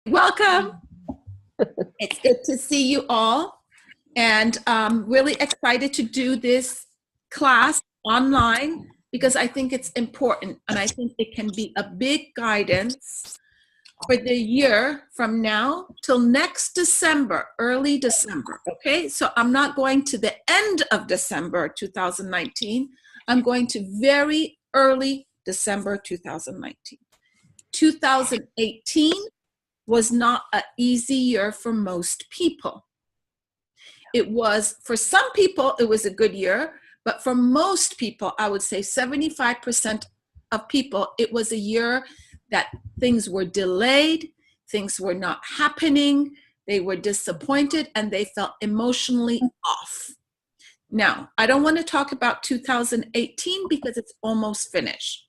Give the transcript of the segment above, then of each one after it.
Welcome. It's good to see you all, and I'm really excited to do this class online because I think it's important, and I think it can be a big guidance for the year from now till next December, early December, okay? So I'm not going to the end of December 2019. I'm going to very early December 2019. 2018 was not an easy year for most people. It was, for some people, it was a good year, but for most people, I would say 75% of people, it was a year that things were delayed, things were not happening, they were disappointed, and they felt emotionally off. Now, I don't want to talk about 2018 because it's almost finished,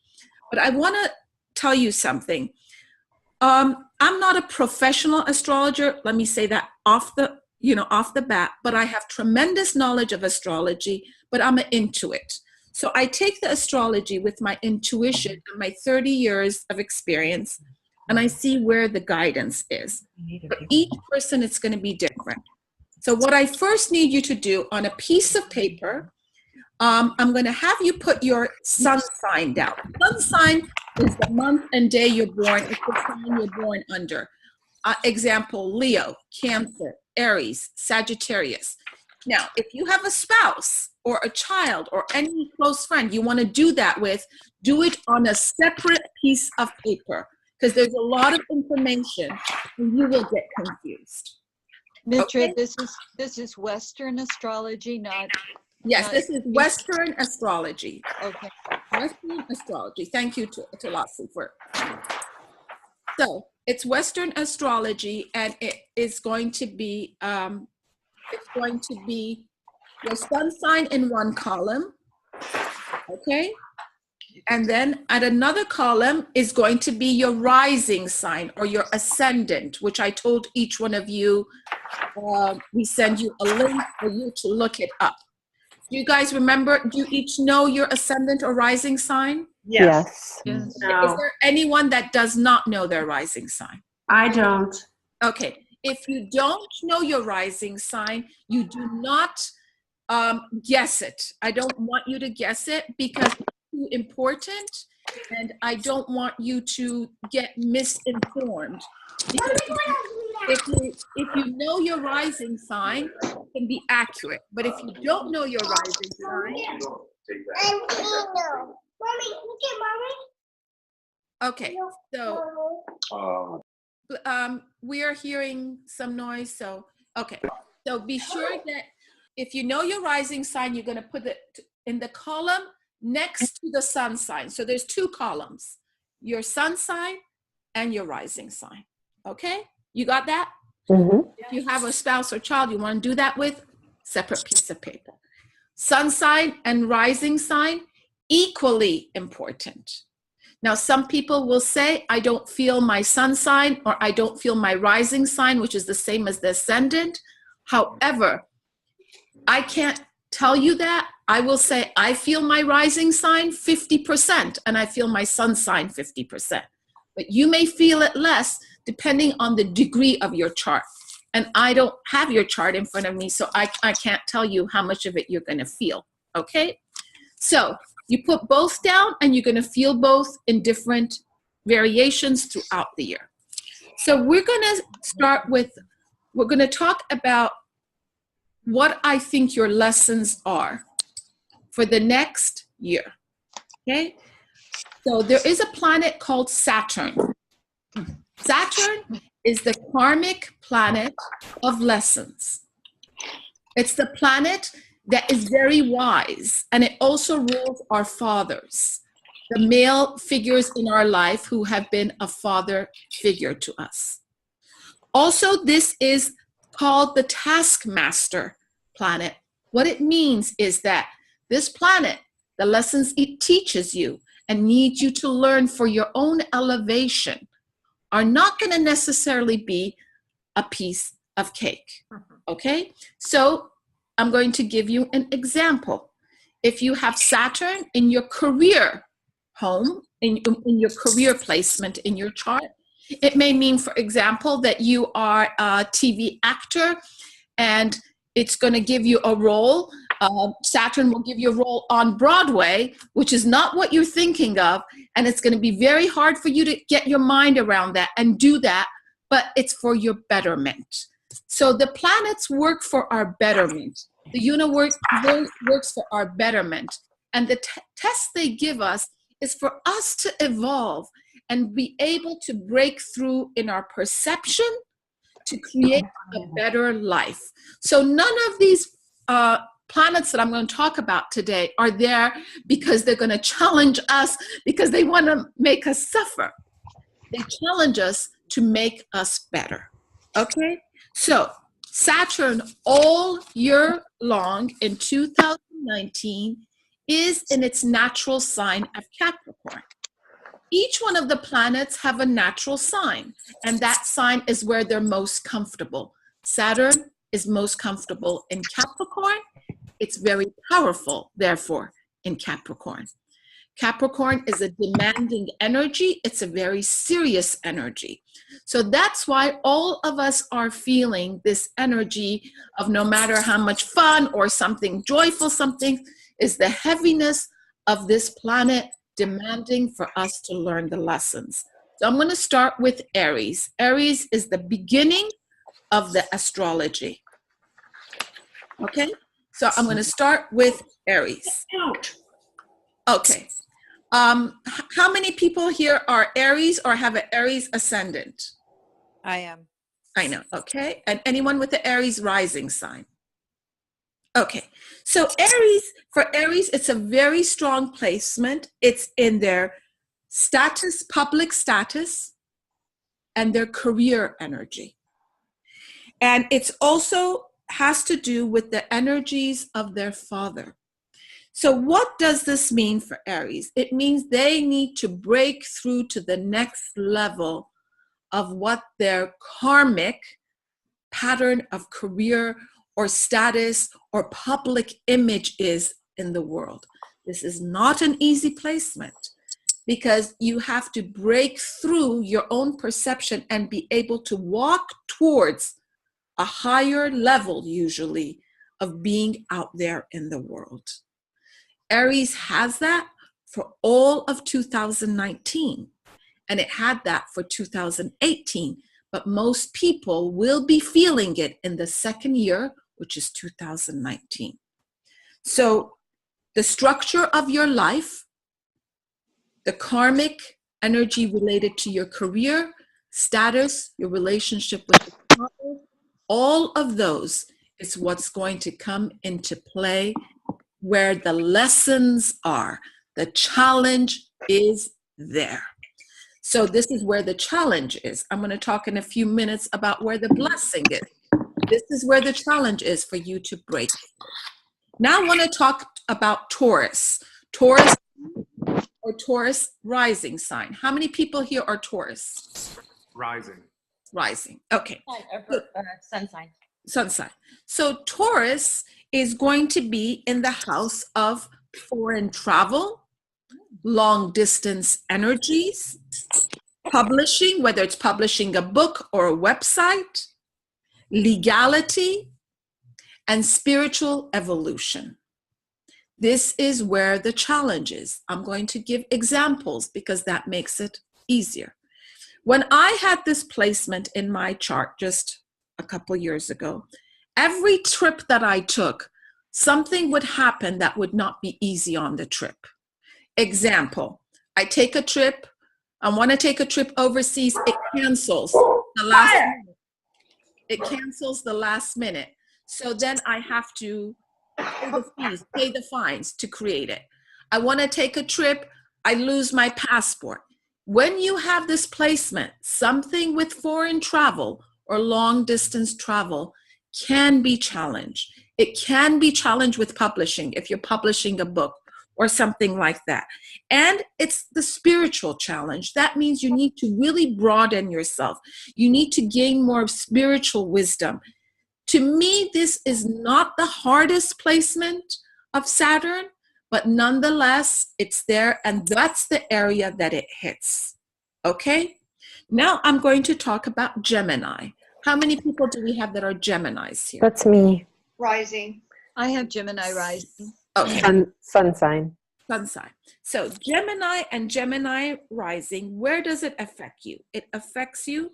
but I want to tell you something. I'm not a professional astrologer. Let me say that off the bat, but I have tremendous knowledge of astrology, but I'm into it. So I take the astrology with my intuition and my 30 years of experience, and I see where the guidance is. For each person, it's going to be different. So what I first need you to do on a piece of paper, I'm going to have you put your sun sign down. Sun sign is the month and day you're born. It's the sign you're born under. Example, Leo, Cancer, Aries, Sagittarius. Now, if you have a spouse or a child or any close friend you want to do that with, do it on a separate piece of paper because there's a lot of information and you will get confused. Mitra, Okay? this is Western astrology, not... Yes, this is Western astrology. Okay. Western astrology. Thank you to Lassie for. So it's Western astrology, and it is going to be your sun sign in one column, okay, and then at another column is going to be your rising sign or your ascendant, which I told each one of you. We send you a link for you to look it up. Do you guys remember, do you each know your ascendant or rising sign? Yes. No. Is there anyone that does not know their rising sign? I don't. Okay. If you don't know your rising sign, you do not guess it. I don't want you to guess it because it's too important, and I don't want you to get misinformed. Because if you know your rising sign, it can be accurate. But if you don't know your rising sign, okay. So we are hearing some noise. So okay. So be sure that if you know your rising sign, you're going to put it in the column next to the sun sign. So there's two columns: your sun sign and your rising sign. Okay, you got that? Mm-hmm. If you have a spouse or child you want to do that with, separate piece of paper. Sun sign and rising sign, equally important. Now, some people will say, I don't feel my sun sign or I don't feel my rising sign, which is the same as the ascendant. However, I can't tell you that. I will say I feel my rising sign 50% and I feel my sun sign 50%. But you may feel it less depending on the degree of your chart. And I don't have your chart in front of me, so I can't tell you how much of it you're going to feel, okay? So you put both down and you're going to feel both in different variations throughout the year. So we're going to start with, we're going to talk about what I think your lessons are for the next year, okay? So there is a planet called Saturn. Saturn is the karmic planet of lessons. It's the planet that is very wise, and it also rules our fathers, the male figures in our life who have been a father figure to us. Also, this is called the taskmaster planet. What it means is that this planet, the lessons it teaches you and needs you to learn for your own elevation, are not going to necessarily be a piece of cake, okay? So I'm going to give you an example. If you have Saturn in your career home, in your career placement in your chart, It may mean, for example, that you are a TV actor and it's going to give you a role. Saturn will give you a role on Broadway, which is not what you're thinking of. And it's going to be very hard for you to get your mind around that and do that, but it's for your betterment. So the planets work for our betterment. The universe works for our betterment. And the test they give us is for us to evolve and be able to break through in our perception to create a better life. So none of these planets that I'm going to talk about today are there because they're going to challenge us because they want to make us suffer. They challenge us to make us better. Okay? So Saturn all year long in 2019 is in its natural sign of Capricorn. Each one of the planets have a natural sign, and that sign is where they're most comfortable. Saturn is most comfortable in Capricorn. It's very powerful, therefore, in Capricorn. Capricorn is a demanding energy. It's a very serious energy. So that's why all of us are feeling this energy of no matter how much fun or something joyful, something is the heaviness of this planet demanding for us to learn the lessons. So I'm going to start with Aries. Aries is the beginning of the astrology. Okay, so I'm going to start with Aries. Okay. How many people here are Aries or have an Aries ascendant? I am. I know, okay. And anyone with the Aries rising sign? Okay, so for Aries, it's a very strong placement. It's in their status, public status, and their career energy. And it's also has to do with the energies of their father. So what does this mean for Aries? It means they need to break through to the next level of what their karmic pattern of career or status or public image is in the world. This is not an easy placement because you have to break through your own perception and be able to walk towards a higher level, usually, of being out there in the world. Aries has that for all of 2019, and it had that for 2018, but most people will be feeling it in the second year, which is 2019. So the structure of your life, the karmic energy related to your career, status, your relationship with the father, all of those is what's going to come into play where the lessons are. The challenge is there. So this is where the challenge is. I'm going to talk in a few minutes about where the blessing is. This is where the challenge is for you to break. Now I want to talk about Taurus. Taurus or Taurus rising sign. How many people here are Taurus? Rising. Rising. Okay. Sun sign. Sun sign. So Taurus is going to be in the house of foreign travel, long distance energies, publishing, whether it's publishing a book or a website, legality, and spiritual evolution. This is where the challenge is. I'm going to give examples because that makes it easier. When I had this placement in my chart just a couple years ago, every trip that I took, something would happen that would not be easy on the trip. Example, I take a trip, I want to take a trip overseas, it cancels the last minute. It cancels the last minute. So then I have to pay the fees, pay the fines to create it. I want to take a trip, I lose my passport. When you have this placement, something with foreign travel or long distance travel can be challenged. It can be challenged with publishing if you're publishing a book or something like that. And it's the spiritual challenge. That means you need to really broaden yourself. You need to gain more spiritual wisdom. To me, this is not the hardest placement of Saturn, but nonetheless, it's there, and that's the area that it hits. Okay? Now I'm going to talk about Gemini. How many people do we have that are Geminis here? That's me. Rising. I have Gemini rising. Okay, Sun sign. sun sign. So Gemini and Gemini rising, where does it affect you? It affects you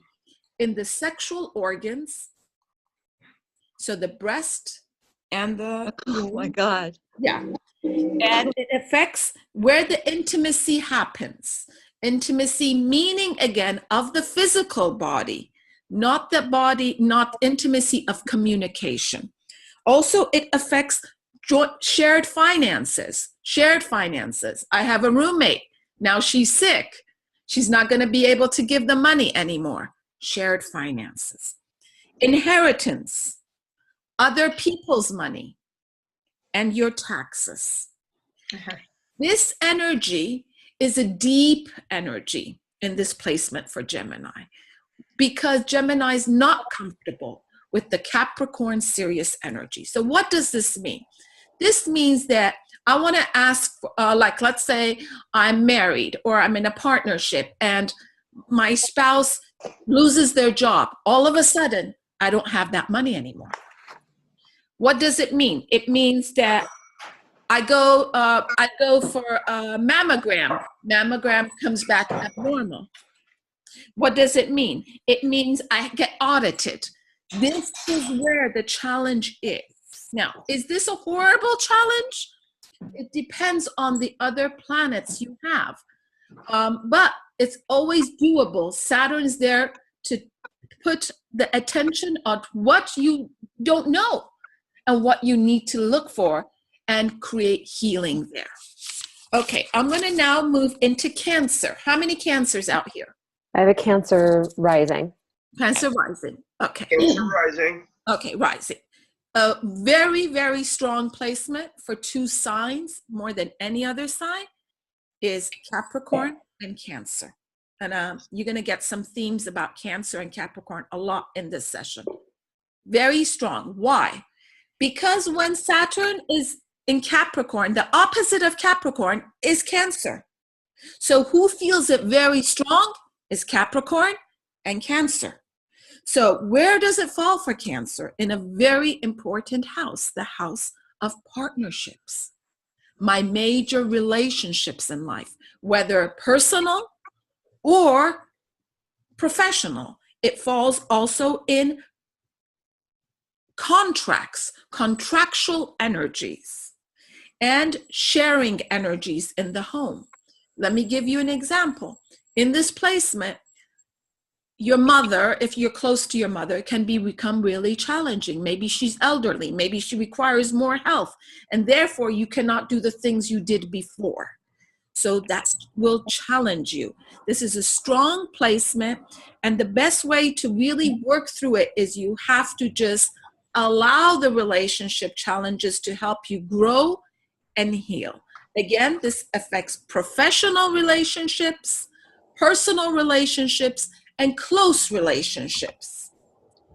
in the sexual organs, so the breast and the Oh my God. yeah, and it affects where the intimacy happens. Intimacy meaning, again, of the physical body, not the body, not intimacy of communication. Also, it affects shared finances. Shared finances. I have a roommate. Now she's sick. She's not going to be able to give the money anymore. Shared finances. Inheritance. Other people's money. And your taxes. This energy is a deep energy in this placement for Gemini, because Gemini is not comfortable with the Capricorn Sirius energy. So what does this mean? This means that I want to ask, like, let's say I'm married or I'm in a partnership and my spouse loses their job. All of a sudden, I don't have that money anymore. What does it mean? It means that I go for a mammogram. Mammogram comes back abnormal. What does it mean? It means I get audited. This is where the challenge is. Now, is this a horrible challenge? It depends on the other planets you have. But it's always doable. Saturn's there to put the attention on what you don't know and what you need to look for and create healing there. Okay, I'm going to now move into Cancer. How many Cancers out here? I have a Cancer rising. Cancer rising. Okay. Cancer rising. Okay, rising. A very, very strong placement for two signs, more than any other sign, is Capricorn and Cancer. And you're going to get some themes about Cancer and Capricorn a lot in this session. Very strong. Why? Because when Saturn is in Capricorn, the opposite of Capricorn is Cancer. So who feels it very strong is Capricorn and Cancer. So where does it fall for Cancer? In a very important house, the house of partnerships. My major relationships in life, whether personal or professional. It falls also in contracts, contractual energies, and sharing energies in the home. Let me give you an example. In this placement, your mother, if you're close to your mother, can become really challenging. Maybe she's elderly, maybe she requires more health, and therefore you cannot do the things you did before. So that will challenge you. This is a strong placement, and the best way to really work through it is you have to just allow the relationship challenges to help you grow and heal. Again, this affects professional relationships, personal relationships, and close relationships.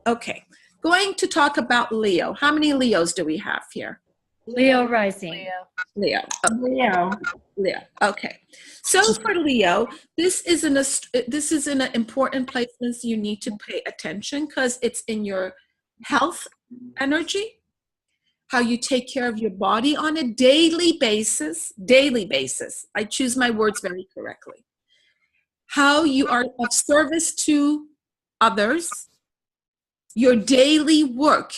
Okay, going to talk about Leo. How many Leos do we have here? Leo rising. Leo. Leo. Leo. Okay. So for Leo, this is an important placement. So you need to pay attention because it's in your health energy, how you take care of your body on a daily basis. Daily basis. I choose my words very correctly. How you are of service to others, your daily work.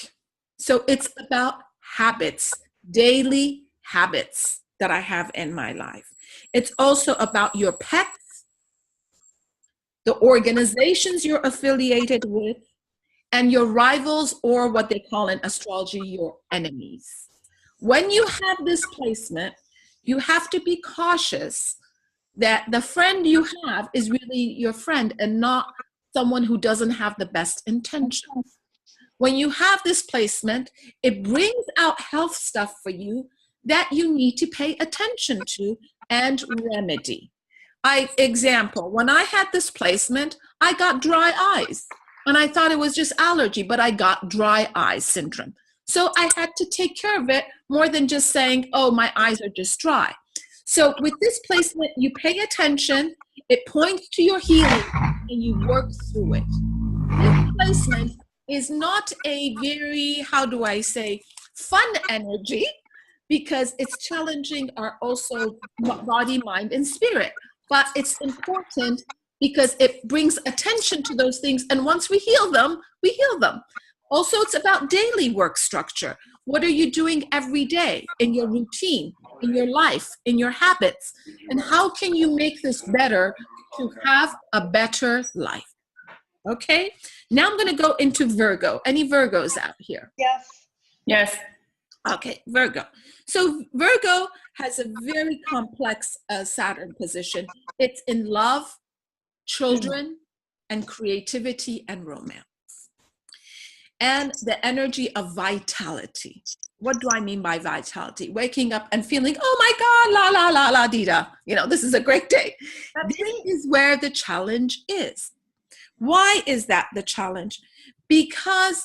So it's about habits, daily habits that I have in my life. It's also about your pets, the organizations you're affiliated with, and your rivals, or what they call in astrology, your enemies. When you have this placement, you have to be cautious that the friend you have is really your friend and not someone who doesn't have the best intentions. When you have this placement, it brings out health stuff for you that you need to pay attention to and remedy. Example, when I had this placement, I got dry eyes. And I thought it was just allergy, but I got dry eye syndrome. So I had to take care of it more than just saying, oh, my eyes are just dry. So with this placement, you pay attention, it points to your healing, and you work through it. This placement is not a very, how do I say, fun energy, because it's challenging our also body, mind, and spirit. But it's important because it brings attention to those things. And once we heal them, we heal them. Also, it's about daily work structure. What are you doing every day in your routine, in your life, in your habits? And how can you make this better to have a better life? Okay, now I'm going to go into Virgo. Any Virgos out here? Yes. Yes. Okay, Virgo. So Virgo has a very complex Saturn position. It's in love, children, and creativity and romance. And the energy of vitality. What do I mean by vitality? Waking up and feeling, oh my God, la, la, la, la, dee, da. You know, this is a great day. This is where the challenge is. Why is that the challenge? Because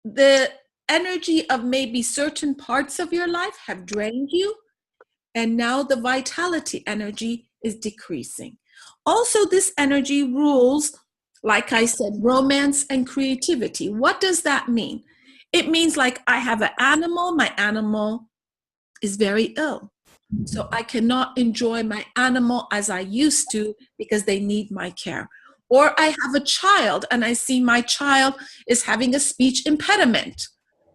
the energy of maybe certain parts of your life have drained you, and now the vitality energy is decreasing. Also, this energy rules, like I said, romance and creativity. What does that mean? It means like I have an animal, my animal is very ill. So I cannot enjoy my animal as I used to because they need my care. Or I have a child and I see my child is having a speech impediment.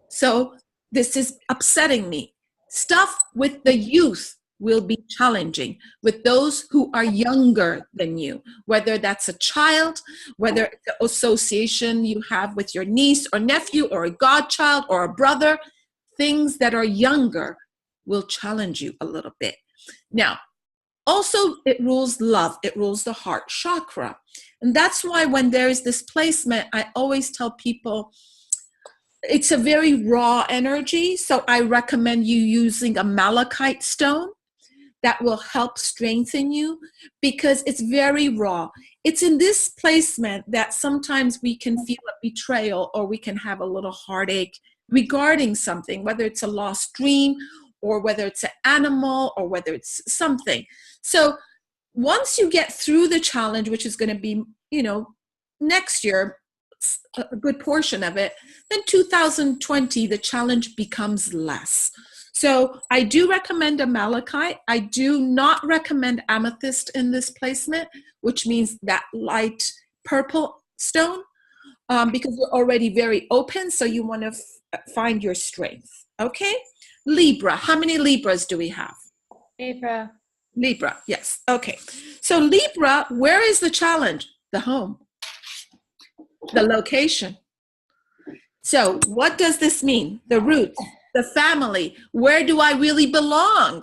So this is upsetting me. Stuff with the youth will be challenging, with those who are younger than you, whether that's a child, whether it's an association you have with your niece or nephew or a godchild or a brother. Things that are younger will challenge you a little bit. Now, also, it rules love. It rules the heart chakra. And that's why when there is this placement, I always tell people it's a very raw energy. So I recommend you using a malachite stone that will help strengthen you because it's very raw. It's in this placement that sometimes we can feel a betrayal or we can have a little heartache regarding something, whether it's a lost dream or whether it's an animal or whether it's something. So once you get through the challenge, which is going to be, next year, a good portion of it, then 2020, the challenge becomes less. So I do recommend a malachite. I do not recommend amethyst in this placement, which means that light purple stone, because you're already very open. So you want to find your strength. Okay. Libra. How many Libras do we have? Libra. Libra. Yes. Okay. So Libra, where is the challenge? The home, the location. So what does this mean? The roots, the family. Where do I really belong?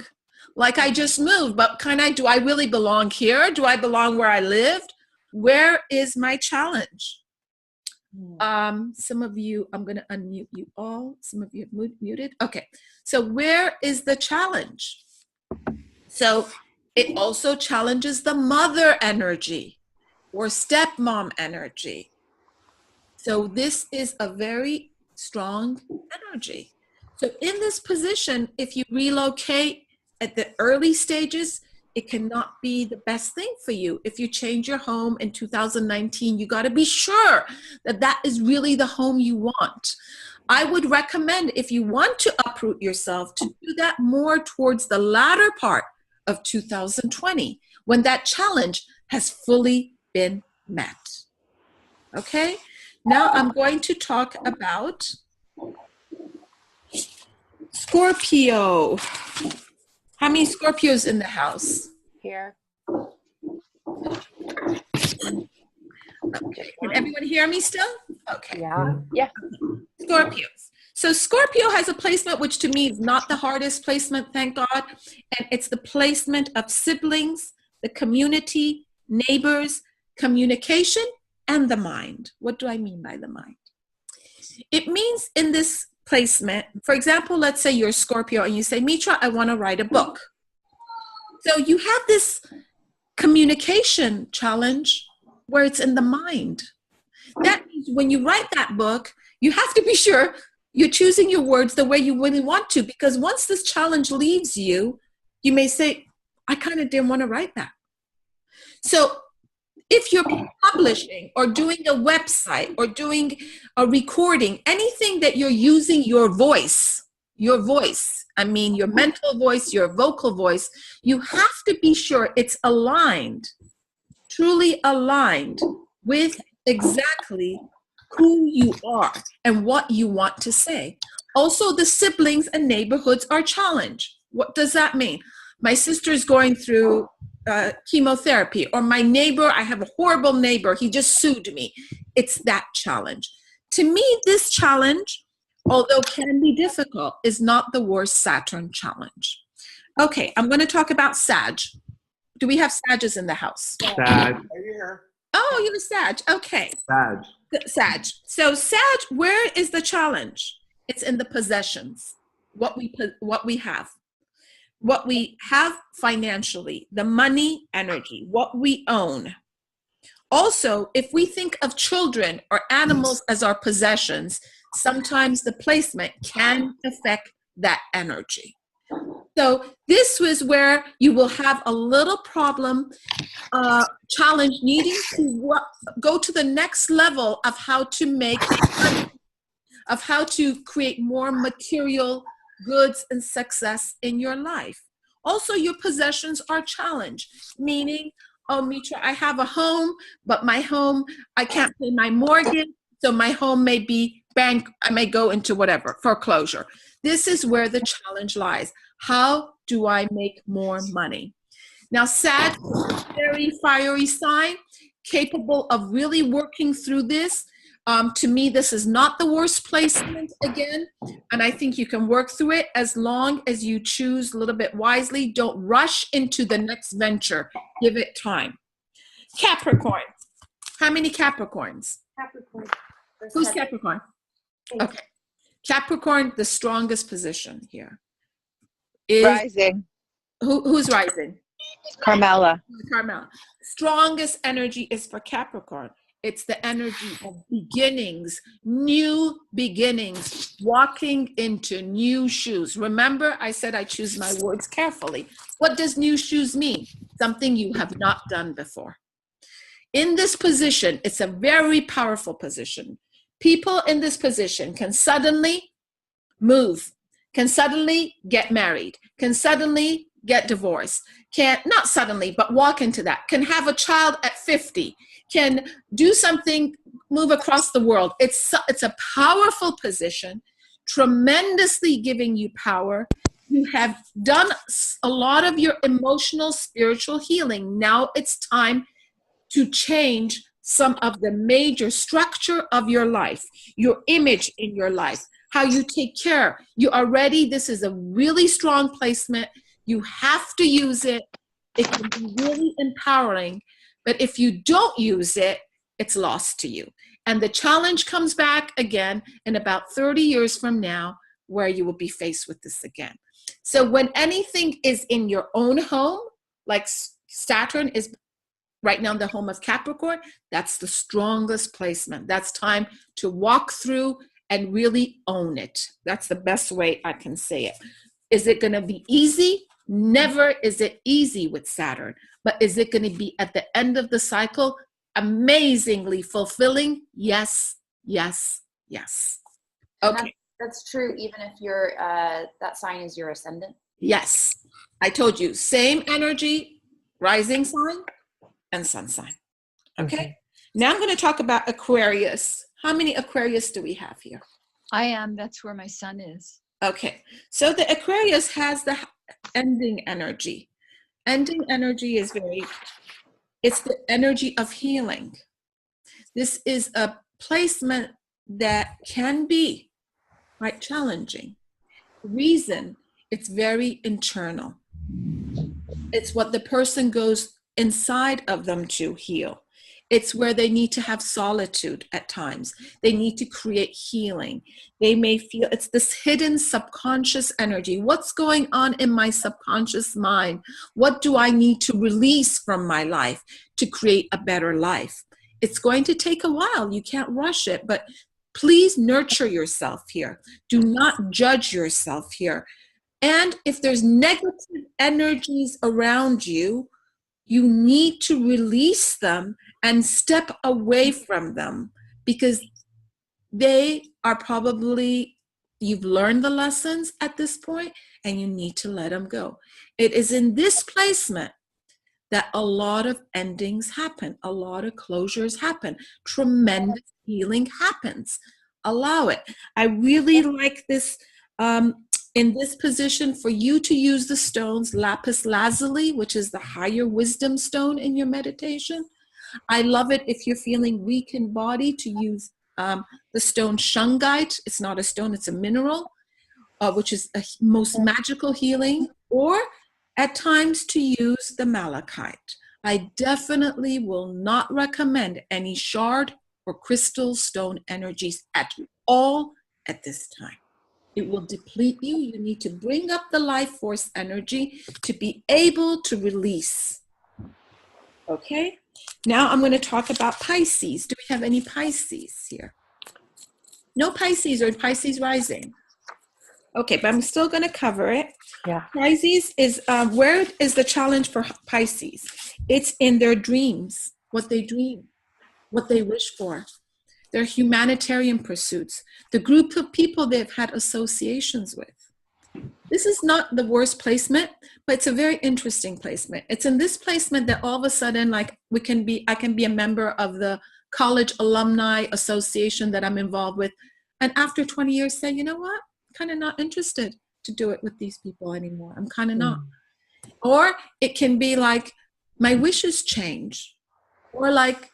Like I just moved, but do I really belong here? Do I belong where I lived? Where is my challenge? Some of you, I'm going to unmute you all. Some of you have muted. Okay. So where is the challenge? So it also challenges the mother energy or stepmom energy. So this is a very strong energy. So in this position, if you relocate at the early stages, it cannot be the best thing for you. If you change your home in 2019, you got to be sure that that is really the home you want. I would recommend, if you want to uproot yourself, to do that more towards the latter part of 2020, when that challenge has fully been met. Okay? Now I'm going to talk about Scorpio. How many Scorpios in the house? Here. Okay. Can everyone hear me still? Okay. Yeah. Yeah. Scorpios. So Scorpio has a placement which to me is not the hardest placement, thank God. And it's the placement of siblings, the community, neighbors, communication, and the mind. What do I mean by the mind? It means in this placement, for example, let's say you're Scorpio and you say, Mitra, I want to write a book. So you have this communication challenge where it's in the mind. That means when you write that book, you have to be sure you're choosing your words the way you really want to, because once this challenge leaves you, you may say, I kind of didn't want to write that. So If you're publishing or doing a website or doing a recording, anything that you're using your voice, I mean your mental voice, your vocal voice, you have to be sure it's aligned, truly aligned with exactly who you are and what you want to say. Also, the siblings and neighborhoods are challenged. What does that mean? My sister's going through chemotherapy, or my neighbor, I have a horrible neighbor, he just sued me. It's that challenge. To me, this challenge, although can be difficult, is not the worst Saturn challenge. Okay, I'm going to talk about Sag. Do we have Sages in the house? Sag. Are you here? Oh, you're Sag. Okay. Sag. Sag. So Sag, where is the challenge? It's in the possessions, what we have. What we have financially, the money, energy, what we own. Also, if we think of children or animals as our possessions, sometimes the placement can affect that energy. So this was where you will have a little problem, challenge needing to go to the next level of how to make money, of how to create more material goods and success in your life. Also, your possessions are challenged, meaning, oh, Mitra, I have a home, but my home, I can't pay my mortgage, so my home may be I may go into whatever, foreclosure. This is where the challenge lies. How do I make more money? Now, Sag is a very fiery sign, capable of really working through this. To me, this is not the worst placement again, and I think you can work through it as long as you choose a little bit wisely. Don't rush into the next venture. Give it time. Capricorn. How many Capricorns? Capricorn. Who's Capricorn? Okay. Capricorn, the strongest position here is Rising. who's rising? Carmela. Carmela. Strongest energy is for Capricorn. It's the energy of beginnings, new beginnings, walking into new shoes. Remember, I said I choose my words carefully. What does new shoes mean? Something you have not done before. In this position, it's a very powerful position. People in this position can suddenly move, can suddenly get married, can suddenly get divorced, not suddenly, but walk into that, can have a child at 50, can do something, move across the world. It's a powerful position, tremendously giving you power. You have done a lot of your emotional, spiritual healing. Now it's time to change some of the major structure of your life, your image in your life, how you take care. This is a really strong placement. You have to use it. It can be really empowering. But if you don't use it, it's lost to you. And the challenge comes back again in about 30 years from now, where you will be faced with this again. So when anything is in your own home, like Saturn is right now in the home of Capricorn, that's the strongest placement. That's time to walk through and really own it. That's the best way I can say it. Is it going to be easy? Never is it easy with Saturn. But is it going to be at the end of the cycle amazingly fulfilling? Yes, yes, yes. Okay. That's true even if your that sign is your ascendant. Yes. I told you, same energy, rising sign and sun sign. Okay. Now I'm going to talk about Aquarius. How many Aquarius do we have here? I am. That's where my son is. Okay. So the Aquarius has the ending energy. Ending energy is it's the energy of healing. This is a placement that can be quite challenging. Reason, it's very internal. It's what the person goes inside of them to heal. It's where they need to have solitude at times. They need to create healing. They may feel it's this hidden subconscious energy. What's going on in my subconscious mind? What do I need to release from my life to create a better life? It's going to take a while. You can't rush it, but please nurture yourself here. Do not judge yourself here. And if there's negative energies around you, you need to release them and step away from them, because they are probably, you've learned the lessons at this point and you need to let them go. It is in this placement that a lot of endings happen, a lot of closures happen, tremendous healing happens. Allow it. I really like this, in this position, for you to use the stones, lapis lazuli, which is the higher wisdom stone in your meditation. I love it if you're feeling weak in body to use the stone shungite. It's not a stone, it's a mineral, which is a most magical healing, or at times to use the malachite. I definitely will not recommend any shard or crystal stone energies at all at this time. It will deplete you. You need to bring up the life force energy to be able to release. Okay? Now I'm going to talk about Pisces. Do we have any Pisces here? No Pisces or Pisces rising. Okay, but I'm still going to cover it. Yeah. Pisces is, where is the challenge for Pisces? It's in their dreams, what they dream, what they wish for, their humanitarian pursuits, the group of people they've had associations with. This is not the worst placement, but it's a very interesting placement. It's in this placement that all of a sudden, like, I can be a member of the college alumni association that I'm involved with, and after 20 years say, you know what? Kind of not interested to do it with these people anymore. I'm kind of not. Or it can be like my wishes change, or like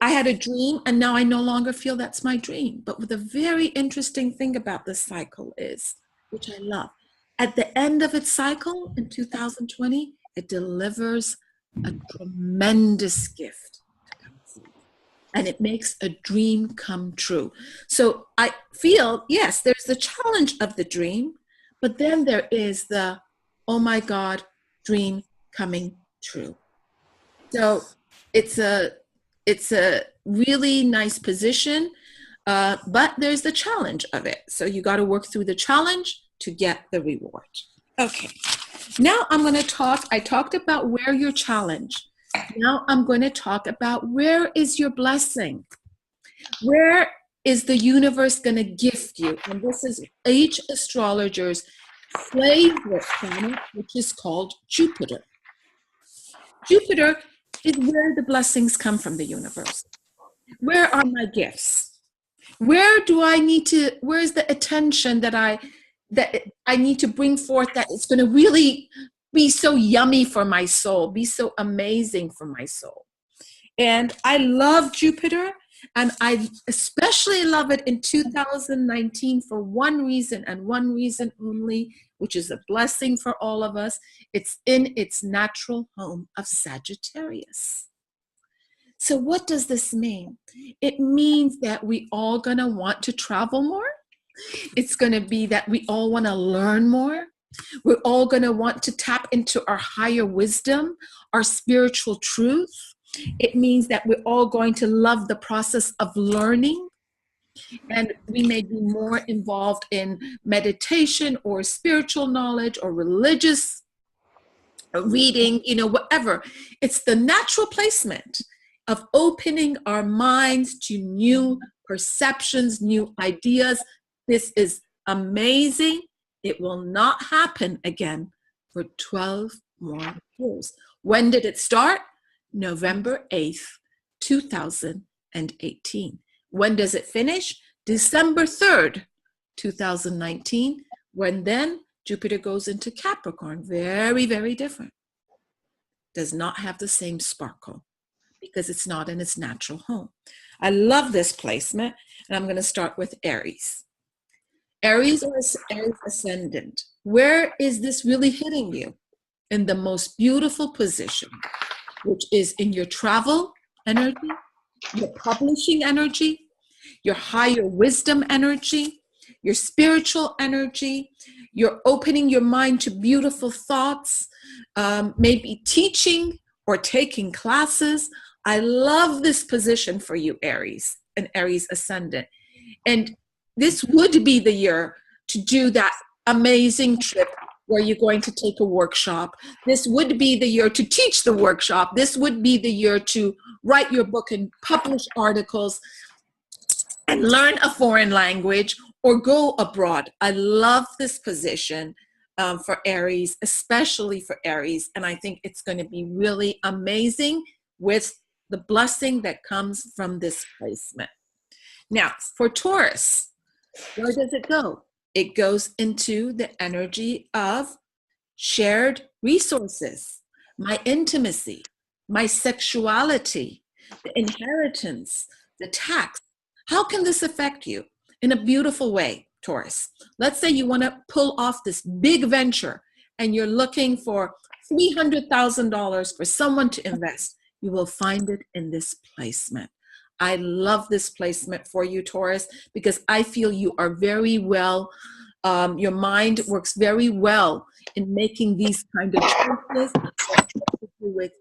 I had a dream and now I no longer feel that's my dream. But the very interesting thing about this cycle is, which I love, at the end of its cycle in 2020, it delivers a tremendous gift. And it makes a dream come true. So I feel, yes, there's the challenge of the dream, but then there is the, oh my God, dream coming true. So it's a really nice position, but there's the challenge of it. So you got to work through the challenge to get the reward. Okay, now I'm going to talk, I talked about where your challenge. Now I'm going to talk about where is your blessing? Where is the universe going to gift you? And this is each astrologer's favorite planet, which is called Jupiter. Jupiter is where the blessings come from the universe. Where are my gifts? Where do I need to, where's the attention that I need to bring forth that it's going to really be so yummy for my soul, be so amazing for my soul? And I love Jupiter, and I especially love it in 2019 for one reason and one reason only, which is a blessing for all of us. It's in its natural home of Sagittarius. So what does this mean? It means that we all gonna want to travel more. It's gonna be that we all wanna learn more. We're all going to want to tap into our higher wisdom, our spiritual truth. It means that we're all going to love the process of learning. And we may be more involved in meditation or spiritual knowledge or religious reading, whatever. It's the natural placement of opening our minds to new perceptions, new ideas. This is amazing. It will not happen again for 12 more years. When did it start? November 8th, 2018. When does it finish? December 3rd, 2019, when then Jupiter goes into Capricorn. Very, very different. Does not have the same sparkle because it's not in its natural home. I love this placement, and I'm going to start with Aries. Aries or Aries ascendant. Where is this really hitting you? In the most beautiful position, which is in your travel energy, your publishing energy, your higher wisdom energy, your spiritual energy. You're opening your mind to beautiful thoughts, maybe teaching or taking classes. I love this position for you, Aries, an Aries ascendant. And this would be the year to do that amazing trip where you're going to take a workshop. This would be the year to teach the workshop. This would be the year to write your book and publish articles and learn a foreign language or go abroad. I love this position for Aries, especially for Aries. And I think it's going to be really amazing with the blessing that comes from this placement. Now, for Taurus, where does it go? It goes into the energy of shared resources, my intimacy, my sexuality, the inheritance, the tax. How can this affect you? In a beautiful way, Taurus. Let's say you want to pull off this big venture and you're looking for $300,000 for someone to invest. You will find it in this placement. I love this placement for you, Taurus, because I feel you are very well, your mind works very well in making these kind of choices with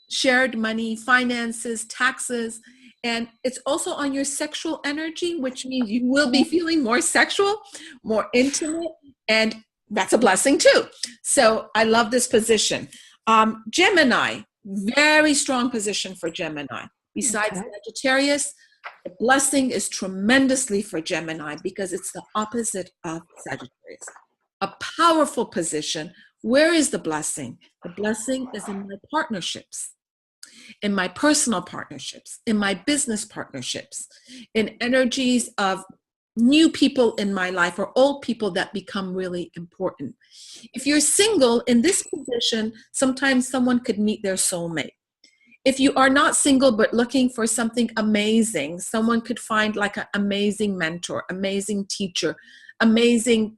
shared money, finances, taxes, and it's also on your sexual energy, which means you will be feeling more sexual, more intimate, and that's a blessing too. So I love this position. Gemini, very strong position for Gemini. Besides Sagittarius, the blessing is tremendously for Gemini because it's the opposite of Sagittarius. A powerful position. Where is the blessing? The blessing is in my partnerships, in my personal partnerships, in my business partnerships, in energies of new people in my life or old people that become really important. If you're single in this position, sometimes someone could meet their soulmate. If you are not single but looking for something amazing, someone could find like an amazing mentor, amazing teacher, amazing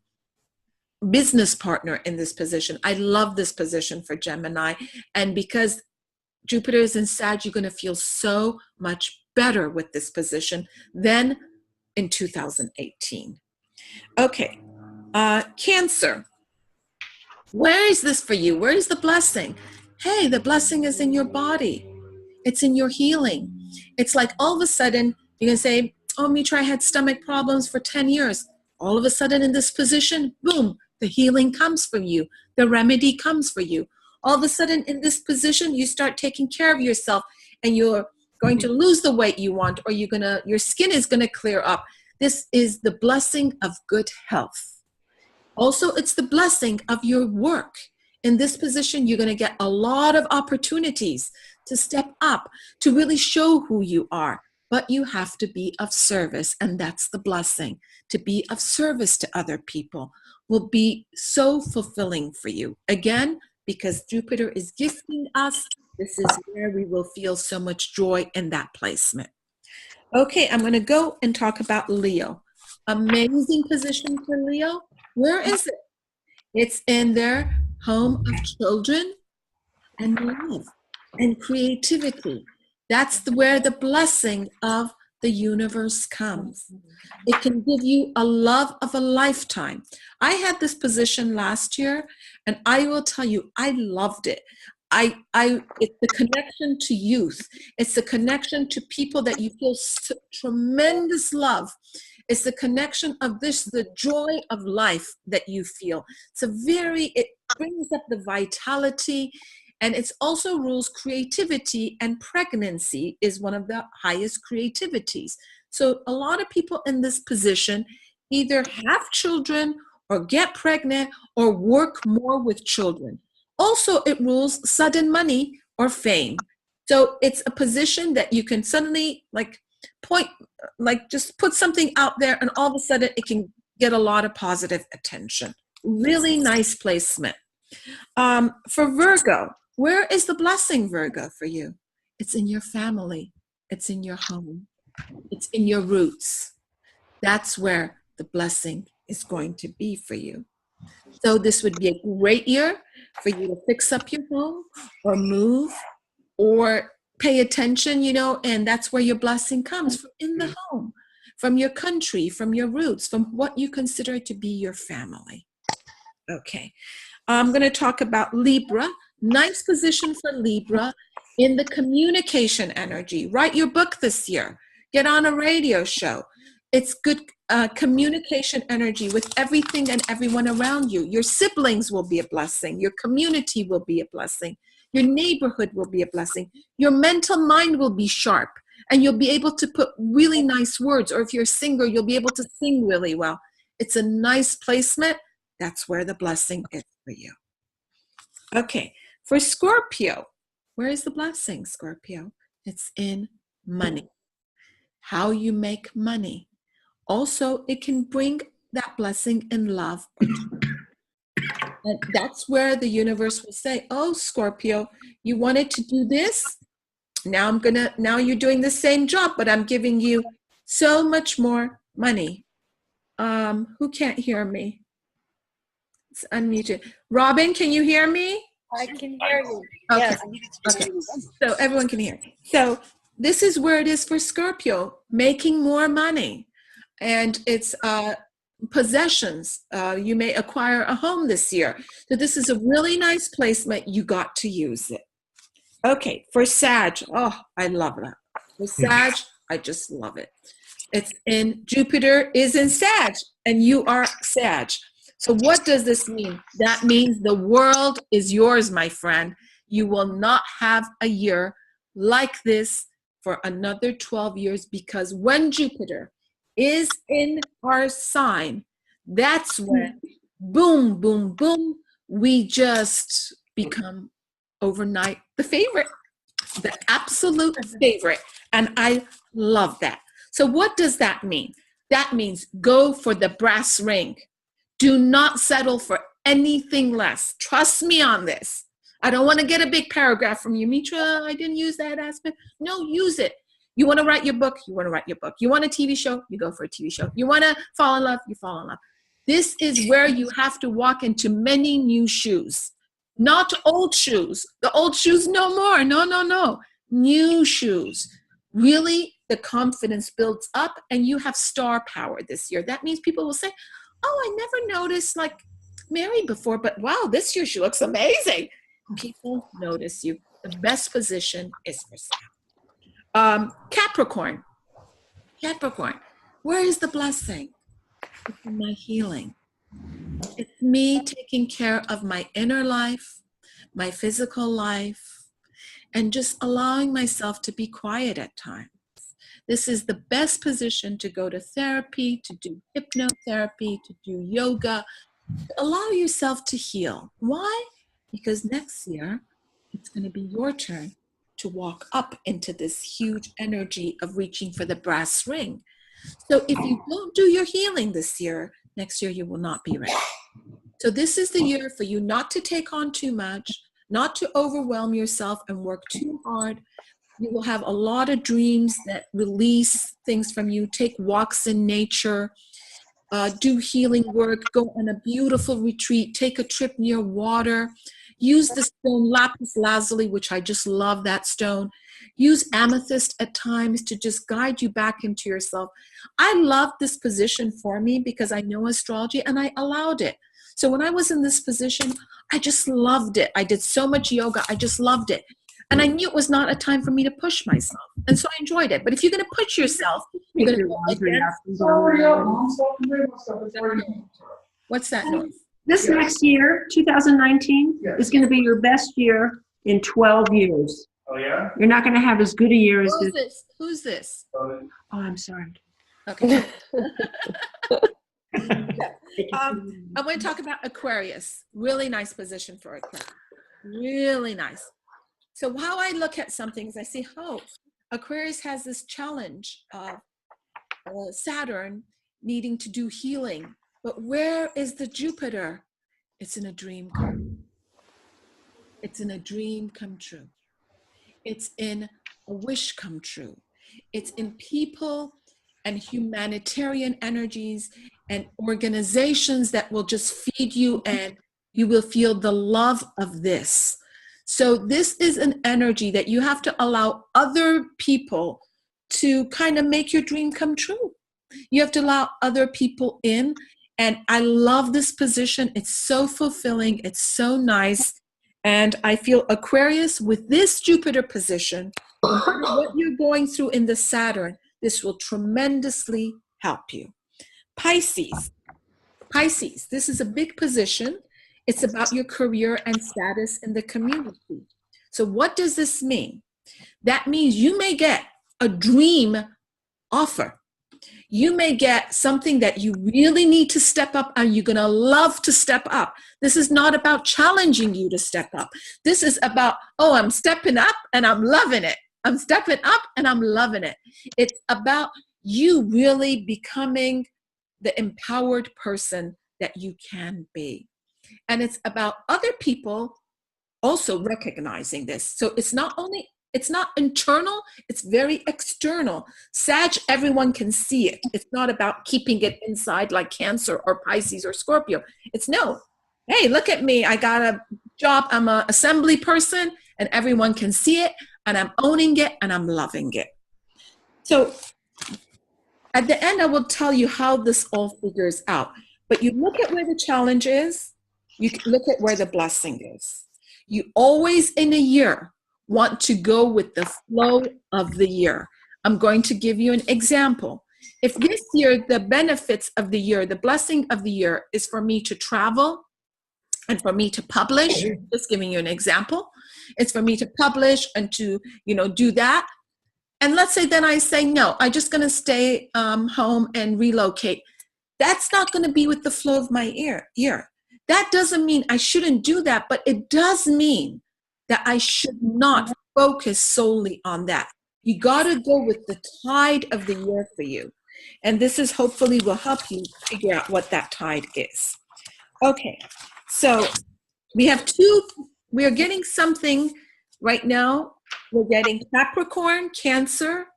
business partner in this position. I love this position for Gemini. And because Jupiter is in Sag, you're going to feel so much better with this position than in 2018. Okay, Cancer. Where is this for you? Where is the blessing? Hey, the blessing is in your body. It's in your healing. It's like all of a sudden, you're going to say, oh, Mitra, I had stomach problems for 10 years. All of a sudden in this position, boom, the healing comes from you. The remedy comes for you. All of a sudden in this position, you start taking care of yourself and you're going to lose the weight you want, or your skin is going to clear up. This is the blessing of good health. Also, it's the blessing of your work. In this position, you're going to get a lot of opportunities to step up, to really show who you are. But you have to be of service, and that's the blessing. To be of service to other people will be so fulfilling for you. Again, because Jupiter is gifting us, this is where we will feel so much joy in that placement. Okay, I'm going to go and talk about Leo. Amazing position for Leo. Where is it? It's in their home of children and love and creativity. That's where the blessing of the universe comes. It can give you a love of a lifetime. I had this position last year, and I will tell you, I loved it. It's the connection to youth. It's the connection to people that you feel tremendous love. It's the connection of the joy of life that you feel. It brings up the vitality, and it also rules creativity, and pregnancy is one of the highest creativities. So a lot of people in this position either have children or get pregnant or work more with children. Also, it rules sudden money or fame. So it's a position that you can suddenly just put something out there, and all of a sudden it can get a lot of positive attention. Really nice placement. For Virgo, where is the blessing, Virgo, for you? It's in your family. It's in your home. It's in your roots. That's where the blessing is going to be for you. So this would be a great year for you to fix up your home or move or pay attention, and that's where your blessing comes, from in the home, from your country, from your roots, from what you consider to be your family. Okay, I'm going to talk about Libra. Nice position for Libra in the communication energy. Write your book this year. Get on a radio show. It's good communication energy with everything and everyone around you. Your siblings will be a blessing. Your community will be a blessing. Your neighborhood will be a blessing. Your mental mind will be sharp, and you'll be able to put really nice words. Or if you're a singer, you'll be able to sing really well. It's a nice placement. That's where the blessing is for you. Okay, for Scorpio, where is the blessing, Scorpio? It's in money. How you make money. Also, it can bring that blessing in love. And that's where the universe will say, oh, Scorpio, you wanted to do this. Now you're doing the same job, but I'm giving you so much more money. Who can't hear me? It's unmuted. Robin, can you hear me? I can hear you. Okay. Yes. Okay. So everyone can hear. So this is where it is for Scorpio, making more money. And it's possessions. You may acquire a home this year. So this is a really nice placement. You got to use it. Okay, for Sag. Oh, I love that. For Sag, I just love it. It's in Jupiter is in Sag, and you are Sag. So what does this mean? That means the world is yours, my friend. You will not have a year like this for another 12 years, because when Jupiter is in our sign, that's when boom, boom, boom, we just become overnight the favorite, the absolute favorite. And I love that. So what does that mean? That means go for the brass ring. Do not settle for anything less. Trust me on this. I don't want to get a big paragraph from you, Mitra. I didn't use that aspect. No, use it. You want to write your book? You want to write your book. You want a TV show? You go for a TV show. You want to fall in love? You fall in love. This is where you have to walk into many new shoes. Not old shoes. The old shoes no more. No, no, no. New shoes. Really, the confidence builds up, and you have star power this year. That means people will say, oh, I never noticed like Mary before, but wow, this year she looks amazing. People notice you. The best position is for Sam. Capricorn. Capricorn. Where is the blessing? It's in my healing. It's me taking care of my inner life, my physical life, and just allowing myself to be quiet at times. This is the best position to go to therapy, to do hypnotherapy, to do yoga. Allow yourself to heal. Why? Because next year, it's going to be your turn to walk up into this huge energy of reaching for the brass ring. So if you don't do your healing this year, next year you will not be ready. So this is the year for you not to take on too much, not to overwhelm yourself and work too hard. You will have a lot of dreams that release things from you. Take walks in nature, do healing work, go on a beautiful retreat, take a trip near water. Use the stone lapis lazuli, which I just love that stone. Use amethyst at times to just guide you back into yourself. I love this position for me because I know astrology and I allowed it. So when I was in this position, I just loved it. I did so much yoga. I just loved it. And I knew it was not a time for me to push myself. And so I enjoyed it. But if you're going to push yourself, you're going to go against. What's that noise? This next year, 2019, is going to be your best year in 12 years. Oh, yeah? You're not going to have as good a year as Who's this. this? Who's this? Oh, I'm sorry. Okay. I want to talk about Aquarius. Really nice position for Aquarius. Really nice. So how I look at something is I see, oh, Aquarius has this challenge of Saturn needing to do healing. But where is the Jupiter? It's in a dream come true. It's in a dream come true. It's in a wish come true. It's in people and humanitarian energies and organizations that will just feed you, and you will feel the love of this. So this is an energy that you have to allow other people to kind of make your dream come true. You have to allow other people in. And I love this position. It's so fulfilling. It's so nice. And I feel Aquarius with this Jupiter position, no matter what you're going through in the Saturn, this will tremendously help you. Pisces. Pisces, this is a big position. It's about your career and status in the community. So what does this mean? That means you may get a dream offer. You may get something that you really need to step up, and you're going to love to step up. This is not about challenging you to step up. This is about, oh, I'm stepping up and I'm loving it. I'm stepping up and I'm loving it. It's about you really becoming the empowered person that you can be. And it's about other people also recognizing this. So it's not internal, it's very external. Sag, everyone can see it. It's not about keeping it inside like Cancer or Pisces or Scorpio. It's no, hey, look at me. I got a job. I'm an assembly person and everyone can see it and I'm owning it and I'm loving it. So at the end, I will tell you how this all figures out. But you look at where the challenge is, you look at where the blessing is. You always in a year want to go with the flow of the year. I'm going to give you an example. If this year, the benefits of the year, the blessing of the year is for me to travel and for me to publish, just giving you an example, it's for me to publish and to, do that. And let's say then I say, no, I'm just going to stay home and relocate. That's not going to be with the flow of my year. That doesn't mean I shouldn't do that, but it does mean that I should not focus solely on that. You got to go with the tide of the year for you. And this is hopefully will help you figure out what that tide is. Okay, so we are getting something right now. We're getting Capricorn, Cancer,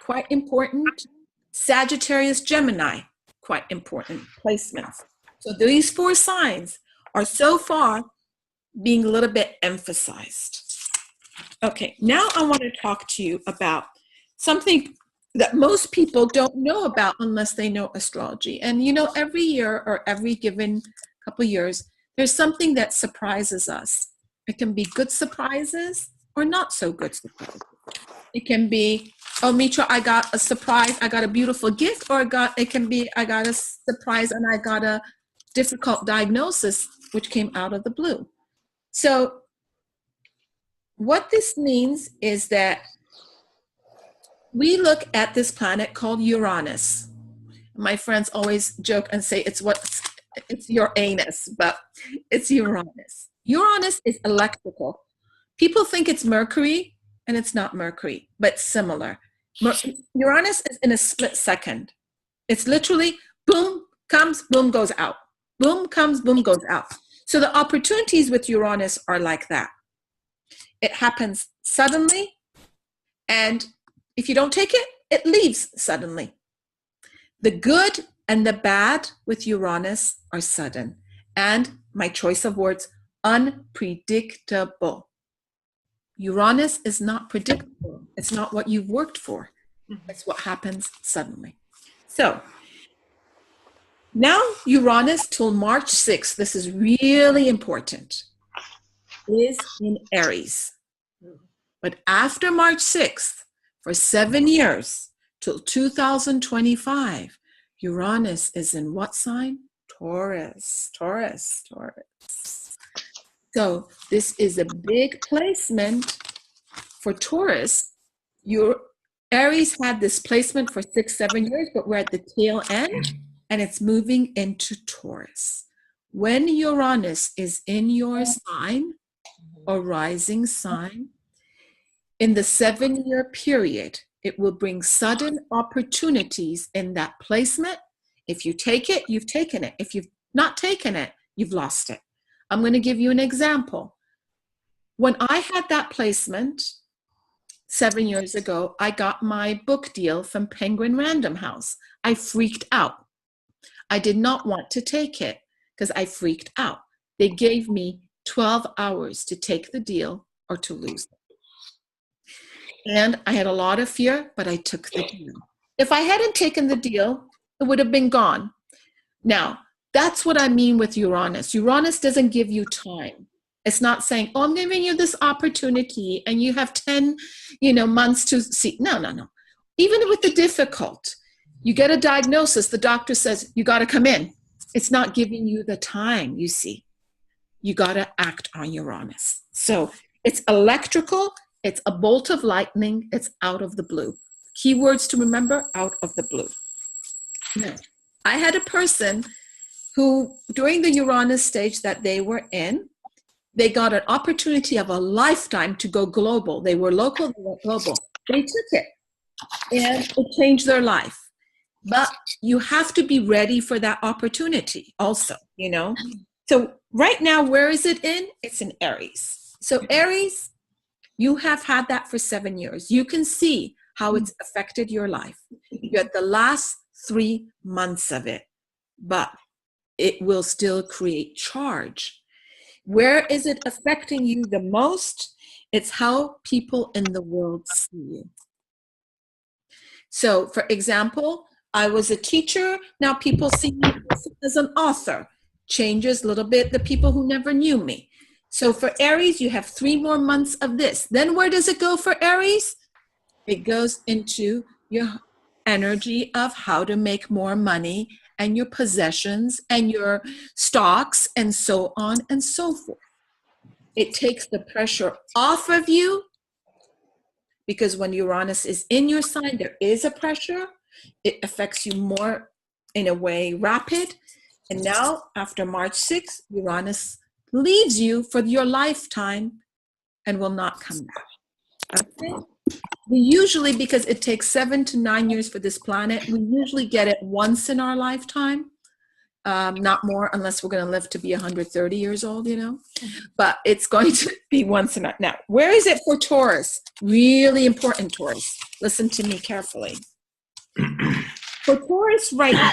quite important. Sagittarius, Gemini, quite important placements. So these 4 signs are so far being a little bit emphasized. Okay, now I want to talk to you about something that most people don't know about unless they know astrology. And every year or every given couple years, there's something that surprises us. It can be good surprises or not so good surprises. It can be, oh, Mitra, I got a surprise, I got a beautiful gift, or it can be, I got a surprise and I got a difficult diagnosis, which came out of the blue. So what this means is that we look at this planet called Uranus. My friends always joke and say it's your anus, but it's Uranus. Uranus is electrical. People think it's Mercury, and it's not Mercury, but similar. Uranus is in a split second. It's literally boom, comes, boom, goes out. Boom comes, boom goes out. So the opportunities with Uranus are like that. It happens suddenly, and if you don't take it, it leaves suddenly. The good and the bad with Uranus are sudden, and my choice of words, unpredictable. Uranus is not predictable. It's not what you've worked for. It's what happens suddenly. So now Uranus till March 6th, this is really important, is in Aries. But after March 6th, for 7 years, till 2025, Uranus is in what sign? Taurus. So this is a big placement for Taurus. Your Aries had this placement for 6-7 years, but we're at the tail end, and it's moving into Taurus. When Uranus is in your sign or rising sign, in the 7-year period, it will bring sudden opportunities in that placement. If you take it, you've taken it. If you've not taken it, you've lost it. I'm going to give you an example. When I had that placement 7 years ago, I got my book deal from Penguin Random House. I freaked out. I did not want to take it because I freaked out. They gave me 12 hours to take the deal or to lose it. And I had a lot of fear, but I took the deal. If I hadn't taken the deal, it would have been gone. Now, that's what I mean with Uranus. Uranus doesn't give you time. It's not saying, oh, I'm giving you this opportunity and you have 10, months to see. No. Even with the difficult, You get a diagnosis, the doctor says, you got to come in. It's not giving you the time, you see. You got to act on Uranus. So it's electrical, it's a bolt of lightning, it's out of the blue. Keywords to remember, out of the blue. Now, I had a person who, during the Uranus stage that they were in, they got an opportunity of a lifetime to go global. They were local, they went global. They took it, and it changed their life. But you have to be ready for that opportunity also, you know? So right now, where is it in? It's in Aries. So Aries, you have had that for 7 years. You can see how it's affected your life. You're at the last 3 months of it, but it will still create charge. Where is it affecting you the most? It's how people in the world see you. So, for example, I was a teacher. Now people see me as an author. Changes a little bit the people who never knew me. So for Aries, you have 3 more months of this. Then where does it go for Aries? It goes into your energy of how to make more money and your possessions and your stocks and so on and so forth. It takes the pressure off of you, because when Uranus is in your sign, there is a pressure. It affects you more in a way rapid. And now after March 6th, Uranus leaves you for your lifetime and will not come back. Okay? We usually, because it takes 7 to 9 years for this planet, we usually get it once in our lifetime. Not more, unless we're going to live to be 130 years old, you know. But it's going to be once in a... Now, where is it for Taurus? Really important, Taurus. Listen to me carefully. For Taurus right now,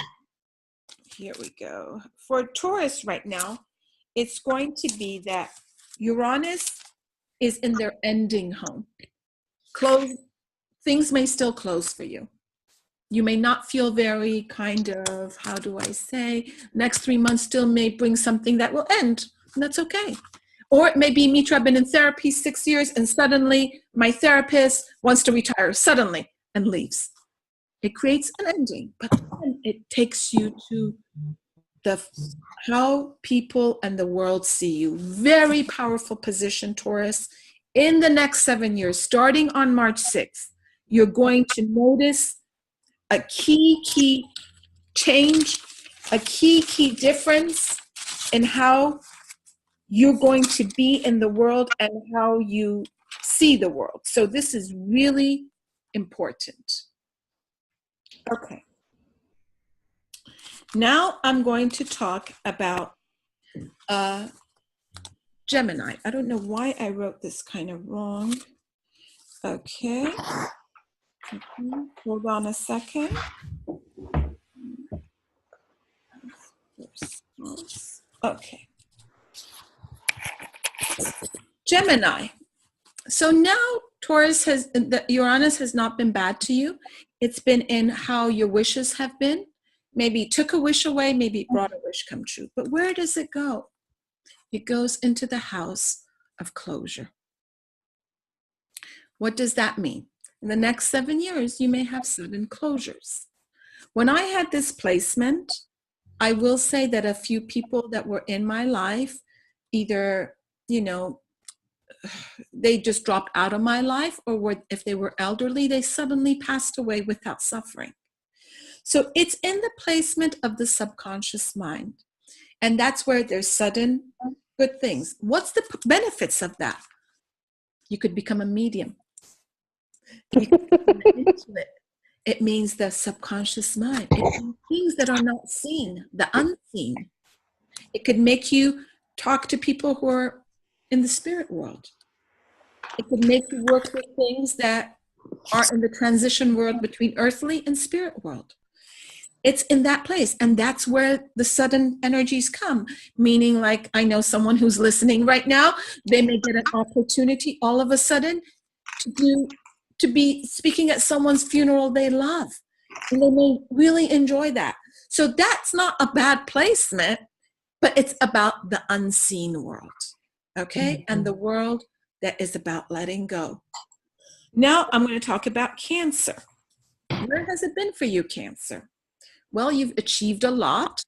here we go. For Taurus right now, it's going to be that Uranus is in their ending home. Things may still close for you. You may not feel very kind of, how do I say, next 3 months still may bring something that will end, and that's okay. Or it may be, Mitra, I've been in therapy 6 years, and suddenly my therapist wants to retire suddenly and leaves. It creates an ending, but then it takes you to how people and the world see you. Very powerful position, Taurus. In the next 7 years, starting on March 6th, you're going to notice a key change, a key difference in how you're going to be in the world and how you see the world. So this is really important. Okay. Now I'm going to talk about Gemini. I don't know why I wrote this kind of wrong. Okay. Hold on a second. Okay. Gemini. So now Uranus has not been bad to you. It's been in how your wishes have been. Maybe it took a wish away, maybe it brought a wish come true. But where does it go? It goes into the house of closure. What does that mean? In the next 7 years, you may have sudden closures. When I had this placement, I will say that a few people that were in my life, either, you know, they just dropped out of my life, or if they were elderly, they suddenly passed away without suffering. So it's in the placement of the subconscious mind. And that's where there's sudden good things. What's the benefits of that? You could become a medium. You could become an intuit. It means the subconscious mind. It means things that are not seen, the unseen. It could make you talk to people who are in the spirit world. It could make you work with things that are in the transition world between earthly and spirit world. It's in that place, and that's where the sudden energies come. Meaning, like, I know someone who's listening right now, they may get an opportunity all of a sudden to be speaking at someone's funeral they love, and they may really enjoy that. So that's not a bad placement, but it's about the unseen world, okay? Mm-hmm. And the world that is about letting go. Now I'm going to talk about Cancer. Where has it been for you, Cancer? Well, you've achieved a lot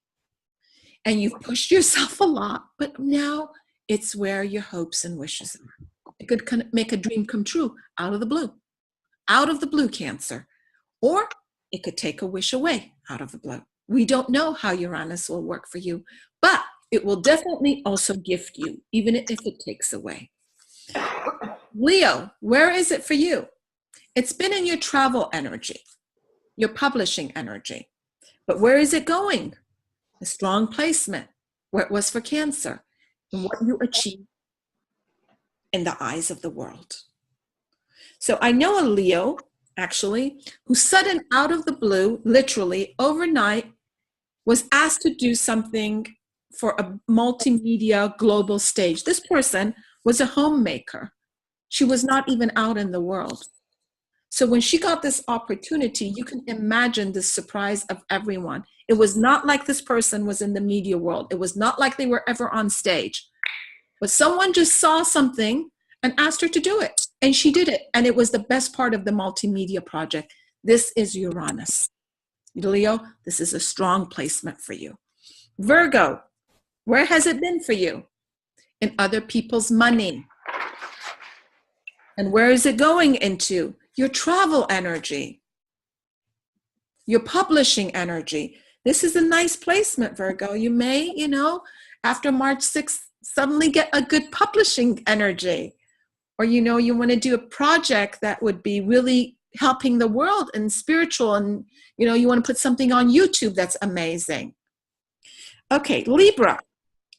and you've pushed yourself a lot, but now it's where your hopes and wishes are. It could make a dream come true out of the blue. Out of the blue, Cancer. Or it could take a wish away out of the blue. We don't know how Uranus will work for you, but it will definitely also gift you, even if it takes away. Leo, where is it for you? It's been in your travel energy, your publishing energy. But where is it going? A strong placement, where it was for Cancer, and what you achieve in the eyes of the world. So I know a Leo, actually, who sudden out of the blue, literally overnight, was asked to do something for a multimedia global stage. This person was a homemaker. She was not even out in the world. So when she got this opportunity, you can imagine the surprise of everyone. It was not like this person was in the media world. It was not like they were ever on stage. But someone just saw something and asked her to do it. And she did it. And it was the best part of the multimedia project. This is Uranus. Leo, this is a strong placement for you. Virgo, where has it been for you? In other people's money. And where is it going into? Your travel energy. Your publishing energy. This is a nice placement, Virgo. You may, after March 6th, suddenly get a good publishing energy. Or, you want to do a project that would be really helping the world and spiritual. And, you want to put something on YouTube that's amazing. Okay, Libra.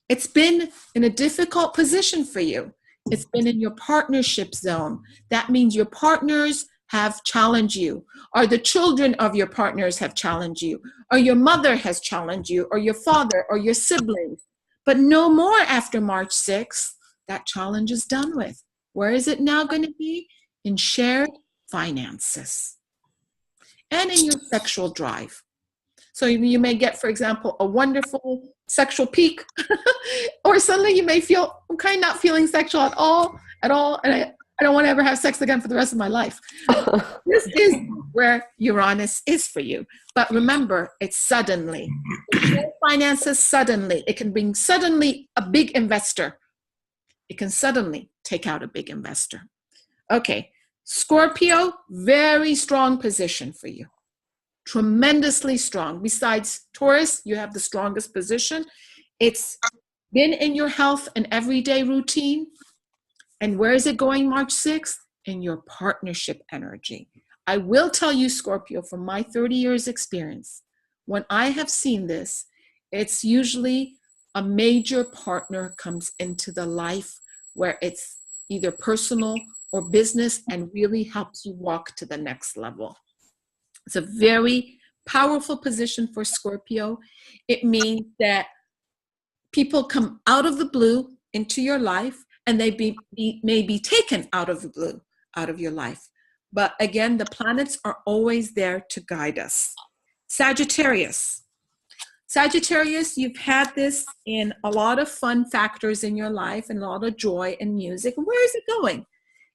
It's been in a difficult position for you. It's been in your partnership zone. That means your partners have challenged you, or the children of your partners have challenged you, or your mother has challenged you, or your father, or your siblings. But no more after March 6th. That challenge is done with. Where is it now going to be? In shared finances and in your sexual drive. So you may get, for example, a wonderful sexual peak, or suddenly you may feel, I'm kind of not feeling sexual at all, and I don't want to ever have sex again for the rest of my life. This is where Uranus is for you. But remember, it's suddenly. Finances suddenly. It can bring suddenly a big investor. It can suddenly take out a big investor. Okay, Scorpio, very strong position for you. Tremendously strong. Besides Taurus, you have the strongest position. It's been in your health and everyday routine. And where is it going March 6th? In your partnership energy. I will tell you, Scorpio, from my 30 years experience, when I have seen this, it's usually a major partner comes into the life where it's either personal or business and really helps you walk to the next level. It's a very powerful position for Scorpio. It means that people come out of the blue into your life, and they may be taken out of the blue, out of your life. But again, the planets are always there to guide us. Sagittarius. Sagittarius, you've had this in a lot of fun factors in your life and a lot of joy and music. Where is it going?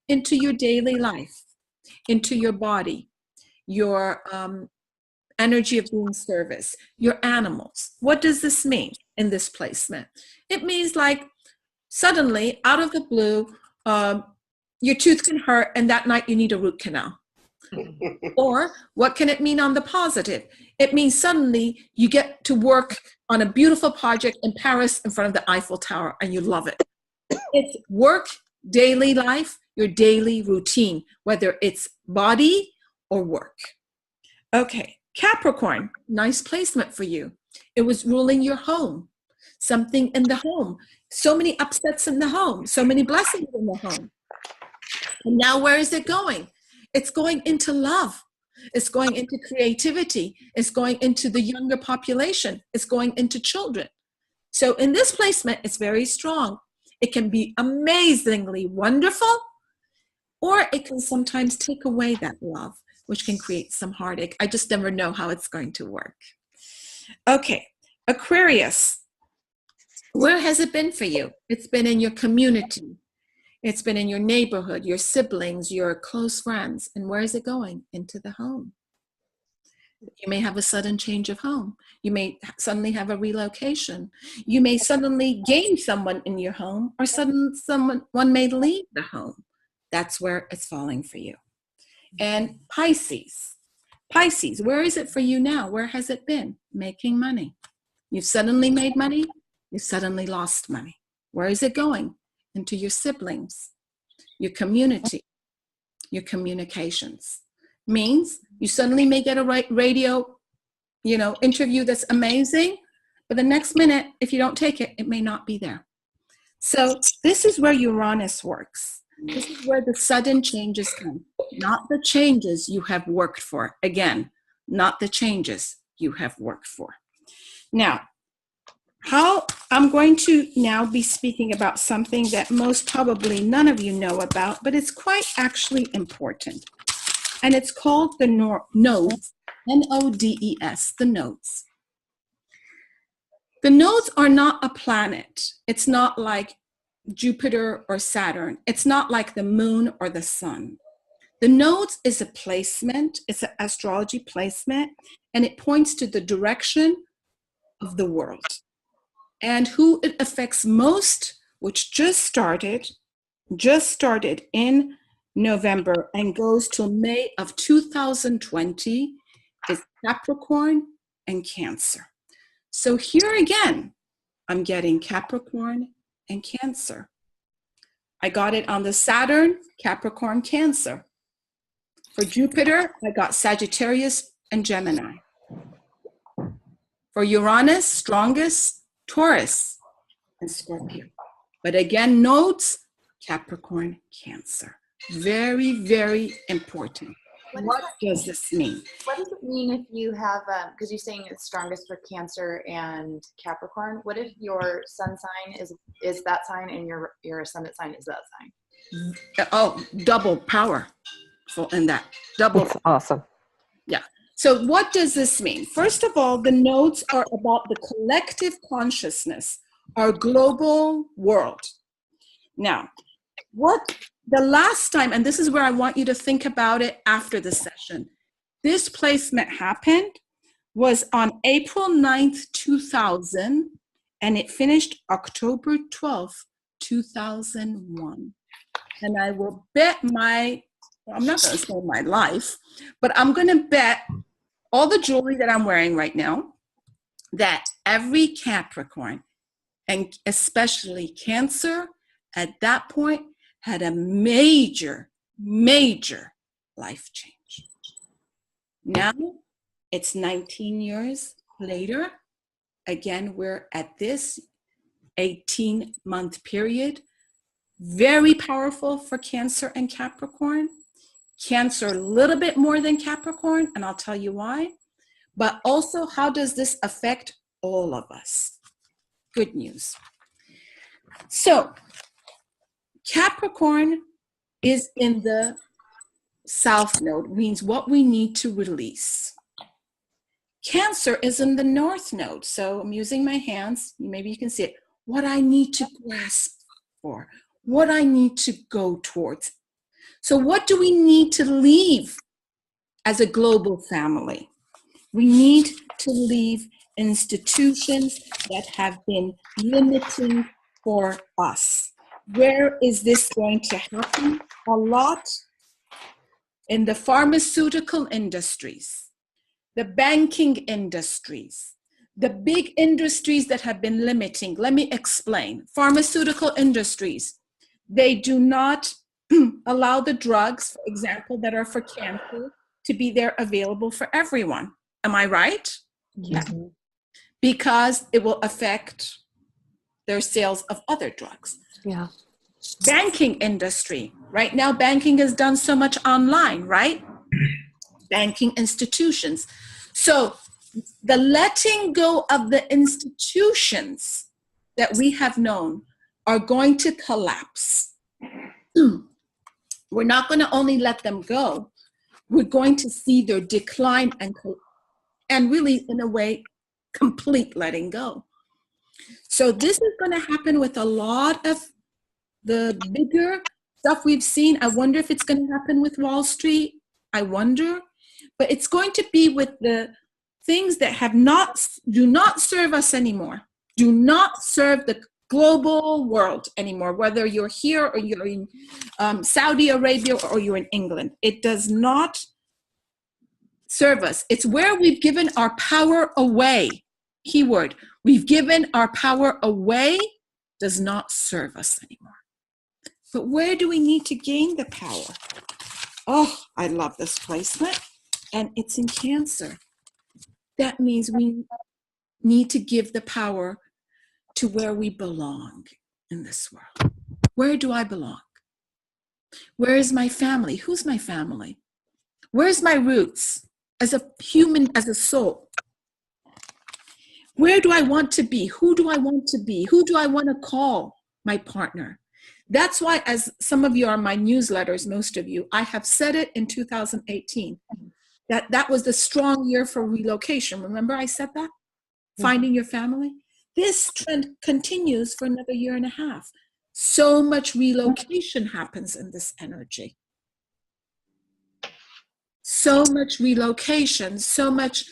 Into your daily life, into your body, your energy of being service, your animals. What does this mean in this placement? It means like suddenly, out of the blue, your tooth can hurt and that night you need a root canal. Or what can it mean on the positive? It means suddenly you get to work on a beautiful project in Paris in front of the Eiffel Tower and you love it. It's work, daily life, your daily routine, whether it's body or work. Okay, Capricorn, nice placement for you. It was ruling your home, something in the home. So many upsets in the home, so many blessings in the home. And now where is it going? It's going into love. It's going into creativity. It's going into the younger population. It's going into children. So in this placement, it's very strong. It can be amazingly wonderful, or it can sometimes take away that love, which can create some heartache. I just never know how it's going to work. Okay, Aquarius. Where has it been for you? It's been in your community. It's been in your neighborhood, your siblings, your close friends. And where is it going? Into the home. You may have a sudden change of home. You may suddenly have a relocation. You may suddenly gain someone in your home, or suddenly someone may leave the home. That's where it's falling for you. And Pisces, where is it for you now? Where has it been? Making money. You've suddenly made money. You suddenly lost money. Where is it going? Into your siblings, your community, your communications. Means you suddenly may get a radio, interview that's amazing, but the next minute, if you don't take it, it may not be there. So this is where Uranus works. This is where the sudden changes come, not the changes you have worked for. Again, not the changes you have worked for. Now, how I'm going to now be speaking about something that most probably none of you know about, but it's quite actually important. And it's called the nodes, N-O-D-E-S, the nodes. The nodes are not a planet. It's not like Jupiter or Saturn. It's not like the moon or the sun. The nodes is a placement. It's an astrology placement, and it points to the direction of the world. And who it affects most, which just started in November and goes till May of 2020, is Capricorn and Cancer. So here again, I'm getting Capricorn and Cancer. I got it on the Saturn, Capricorn, Cancer. For Jupiter, I got Sagittarius and Gemini. For Uranus, strongest, Taurus and Scorpio. But again, nodes, Capricorn, Cancer. Very, very important. What does this mean? What does it mean if you have, because you're saying it's strongest for Cancer and Capricorn, what if your sun sign is that sign and your ascendant sign is that sign? Oh, double power in that. Double. That's awesome. Yeah. So what does this mean? First of all, the nodes are about the collective consciousness, our global world. Now, the last time, and this is where I want you to think about it after the session, this placement happened was on April 9th, 2000, and it finished October 12th, 2001. And I will bet I'm not going to say my life, but I'm going to bet all the jewelry that I'm wearing right now that every Capricorn, and especially Cancer, at that point had a major, major life change. Now it's 19 years later. Again, we're at this 18-month period. Very powerful for Cancer and Capricorn. Cancer a little bit more than Capricorn, and I'll tell you why. But also, how does this affect all of us? Good news. So, Capricorn is in the South Node, means what we need to release. Cancer is in the North Node, so I'm using my hands, maybe you can see it, what I need to grasp for, what I need to go towards. So what do we need to leave as a global family? We need to leave institutions that have been limiting for us. Where is this going to happen? A lot in the pharmaceutical industries, the banking industries, the big industries that have been limiting. Let me explain. Pharmaceutical industries, they do not allow the drugs, for example, that are for cancer to be there available for everyone. Am I right? Yeah. Because it will affect their sales of other drugs. Yeah. Banking industry. Right now, banking is done so much online, right? Banking institutions. So the letting go of the institutions that we have known are going to collapse. We're not going to only let them go. We're going to see their decline and really, in a way, complete letting go. So this is going to happen with a lot of the bigger stuff we've seen. I wonder if it's going to happen with Wall Street. I wonder. But it's going to be with the things that do not serve us anymore. Do not serve the global world anymore, whether you're here or you're in Saudi Arabia or you're in England. It does not serve us. It's where we've given our power away. Keyword, we've given our power away, does not serve us anymore. But where do we need to gain the power? Oh, I love this placement. And it's in Cancer. That means we need to give the power to where we belong in this world. Where do I belong? Where is my family? Who's my family? Where's my roots as a human, as a soul? Where do I want to be? Who do I want to be? Who do I want to call my partner? That's why, as some of you are my newsletters, most of you, I have said it in 2018, that was the strong year for relocation. Remember I said that? Finding your family? This trend continues for another year and a half. So much relocation happens in this energy. So much relocation, so much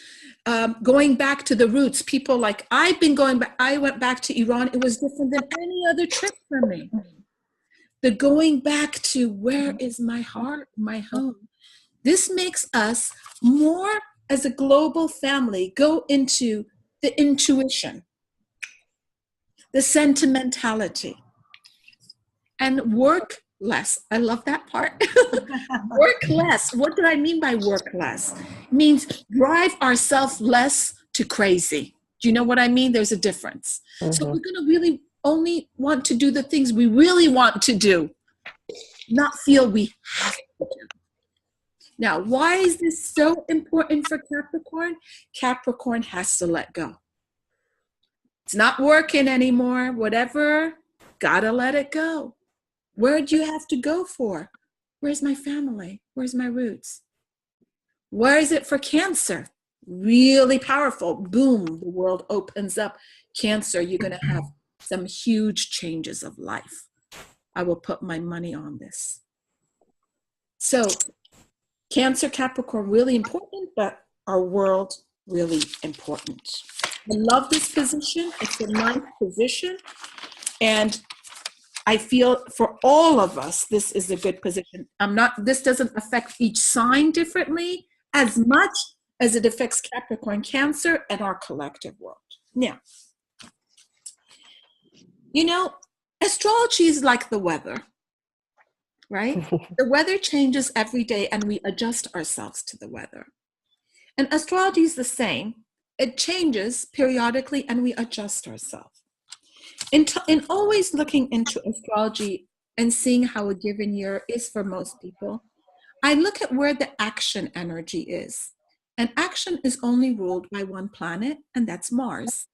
going back to the roots. People like, I've been going back, I went back to Iran. It was different than any other trip for me. The going back to where is my heart, my home. This makes us more as a global family go into the intuition, the sentimentality, and work less. I love that part. Work less. What do I mean by work less? It means drive ourselves less to crazy. Do you know what I mean? There's a difference. So we're going to really only want to do the things we really want to do, not feel we have to do. Now, why is this so important for Capricorn? Capricorn has to let go. It's not working anymore. Whatever, gotta let it go. Where do you have to go for? Where's my family? Where's my roots? Where is it for Cancer? Really powerful. Boom, the world opens up. Cancer, you're going to have some huge changes of life. I will put my money on this. So, Cancer, Capricorn, really important, but our world, really important. I love this position. It's a ninth position. And I feel for all of us, this is a good position. This doesn't affect each sign differently as much as it affects Capricorn, Cancer, and our collective world. Now, you know, astrology is like the weather, right? The weather changes every day and we adjust ourselves to the weather. And astrology is the same. It changes periodically and we adjust ourselves. In always looking into astrology and seeing how a given year is for most people, I look at where the action energy is. And action is only ruled by one planet, and that's Mars.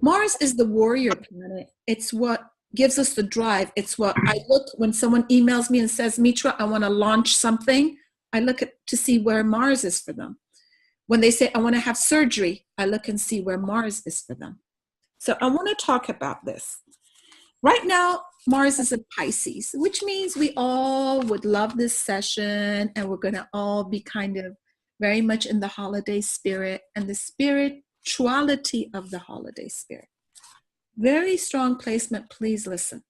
Mars is the warrior planet. It's what gives us the drive. It's what I look when someone emails me and says, Mitra, I want to launch something. I look at to see where Mars is for them. When they say, I want to have surgery, I look and see where Mars is for them. So I want to talk about this. Right now, Mars is in Pisces, which means we all would love this session and we're going to all be kind of very much in the holiday spirit and the spirituality of the holiday spirit. Very strong placement, please listen.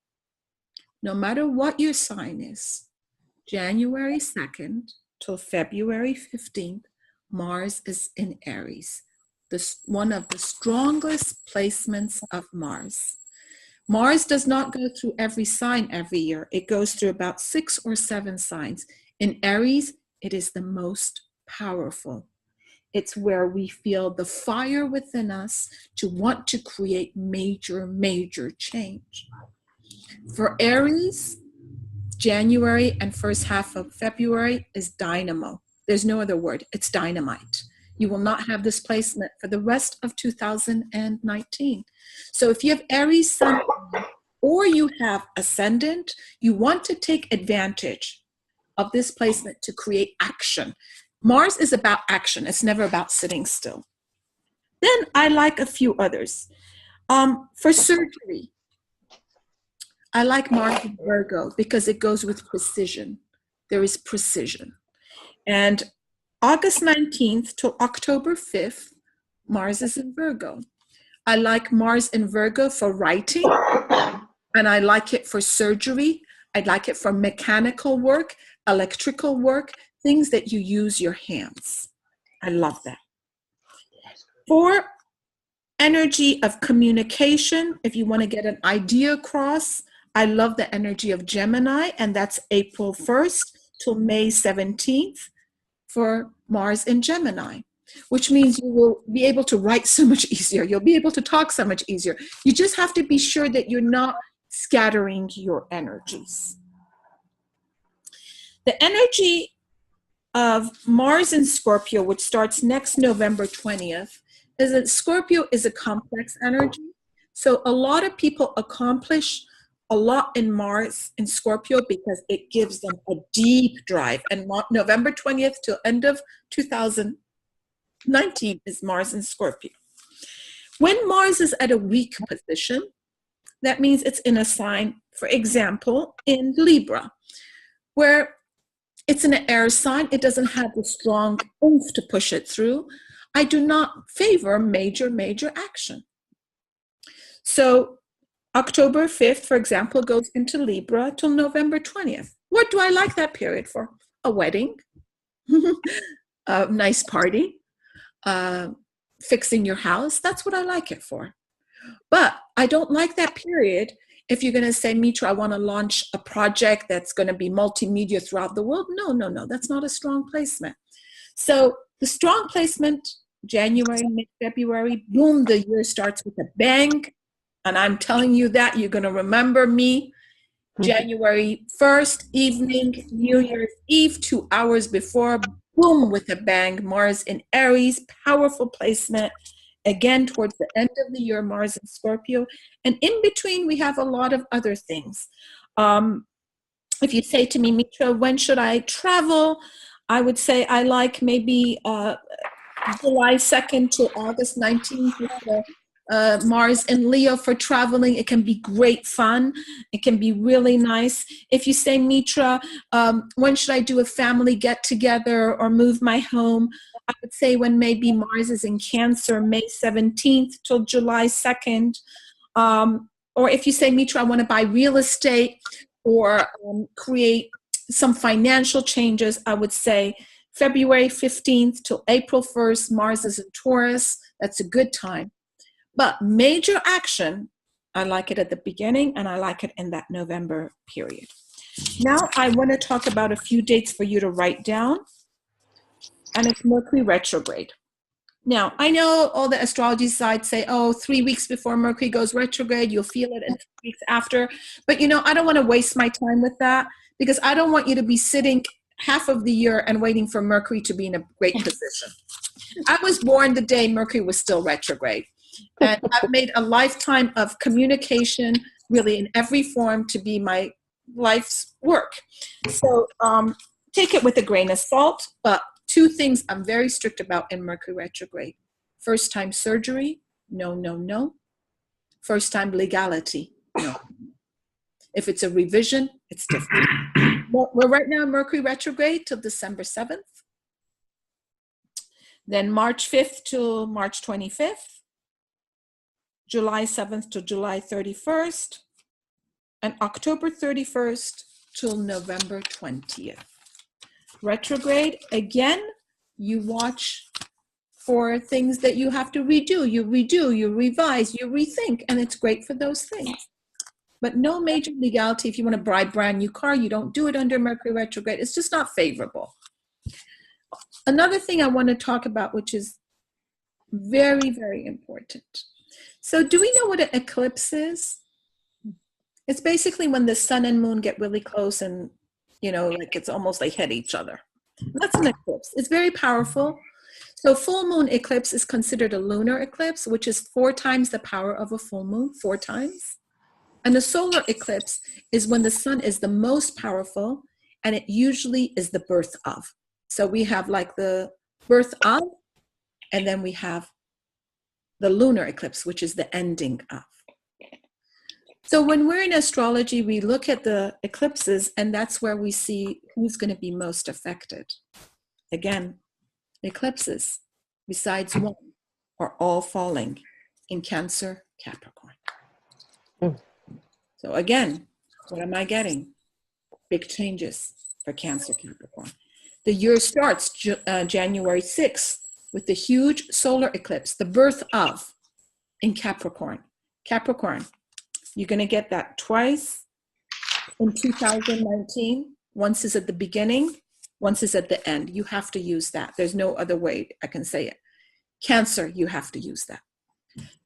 No matter what your sign is, January 2nd till February 15th, Mars is in Aries. One of the strongest placements of Mars. Mars does not go through every sign every year. It goes through about 6 or 7 signs. In Aries, it is the most powerful. It's where we feel the fire within us to want to create major, major change. For Aries, January and first half of February is dynamo. There's no other word. It's dynamite. You will not have this placement for the rest of 2019. So if you have Aries sun or you have ascendant, you want to take advantage of this placement to create action. Mars is about action. It's never about sitting still. Then I like a few others. For surgery, I like Mars in Virgo because it goes with precision. There is precision. And August 19th till October 5th, Mars is in Virgo. I like Mars in Virgo for writing, and I like it for surgery. I like it for mechanical work, electrical work, things that you use your hands. I love that. For energy of communication, if you want to get an idea across, I love the energy of Gemini, and that's April 1st till May 17th for Mars in Gemini, which means you will be able to write so much easier. You'll be able to talk so much easier. You just have to be sure that you're not scattering your energies. The energy of Mars in Scorpio, which starts next November 20th, is that Scorpio is a complex energy. So a lot of people accomplish a lot in Mars in Scorpio because it gives them a deep drive. And November 20th to end of 2019 is Mars in Scorpio. When Mars is at a weak position, that means it's in a sign, for example, in Libra, where it's an air sign. It doesn't have the strong oomph to push it through. I do not favor major action. So October 5th, for example, goes into Libra till November 20th. What do I like that period for? A wedding, a nice party, fixing your house. That's what I like it for. But I don't like that period if you're going to say, Mitra, I want to launch a project that's going to be multimedia throughout the world. No, that's not a strong placement. So the strong placement, January, mid-February, boom, the year starts with a bang. And I'm telling you that you're going to remember me. January 1st evening, New Year's Eve, 2 hours before, boom, with a bang, Mars in Aries, powerful placement. Again, towards the end of the year, Mars in Scorpio. And in between, we have a lot of other things. If you say to me, Mitra, when should I travel? I would say I like maybe July 2nd to August 19th with the Mars in Leo for traveling. It can be great fun. It can be really nice. If you say, Mitra, when should I do a family get together or move my home? I would say when maybe Mars is in Cancer, May 17th till July 2nd. Or if you say, Mitra, I want to buy real estate or create some financial changes, I would say February 15th till April 1st, Mars is in Taurus. That's a good time. But major action, I like it at the beginning and I like it in that November period. Now I want to talk about a few dates for you to write down. And it's Mercury retrograde. Now, I know all the astrology sites say, 3 weeks before Mercury goes retrograde, you'll feel it, and 3 weeks after. But, I don't want to waste my time with that because I don't want you to be sitting half of the year and waiting for Mercury to be in a great position. I was born the day Mercury was still retrograde. And I've made a lifetime of communication, really in every form, to be my life's work. So take it with a grain of salt, but 2 things I'm very strict about in Mercury retrograde. First time surgery, no. First time legality, no. If it's a revision, it's different. We're right now in Mercury retrograde till December 7th. Then March 5th to March 25th. July 7th to July 31st. And October 31st till November 20th. Retrograde, again, you watch for things that you have to redo, you revise, you rethink, and it's great for those things. But no major legality. If you want to buy a brand new car, you don't do it under Mercury retrograde. It's just not favorable. Another thing I want to talk about, which is very, very important. So do we know what an eclipse is? It's basically when the sun and moon get really close and like it's almost like hit each other. That's an eclipse. It's very powerful. So full moon eclipse is considered a lunar eclipse, which is 4 times the power of a full moon, 4 times. And a solar eclipse is when the sun is the most powerful, and it usually is the birth of. So we have like the birth of, and then we have the lunar eclipse, which is the ending of. So when we're in astrology, we look at the eclipses, and that's where we see who's going to be most affected. Again, eclipses, besides one, are all falling in Cancer, Capricorn. Mm. So again, what am I getting? Big changes for Cancer, Capricorn. The year starts January 6th with the huge solar eclipse, the birth of, in Capricorn. Capricorn, you're going to get that twice in 2019. Once is at the beginning, once is at the end. You have to use that. There's no other way I can say it. Cancer, you have to use that.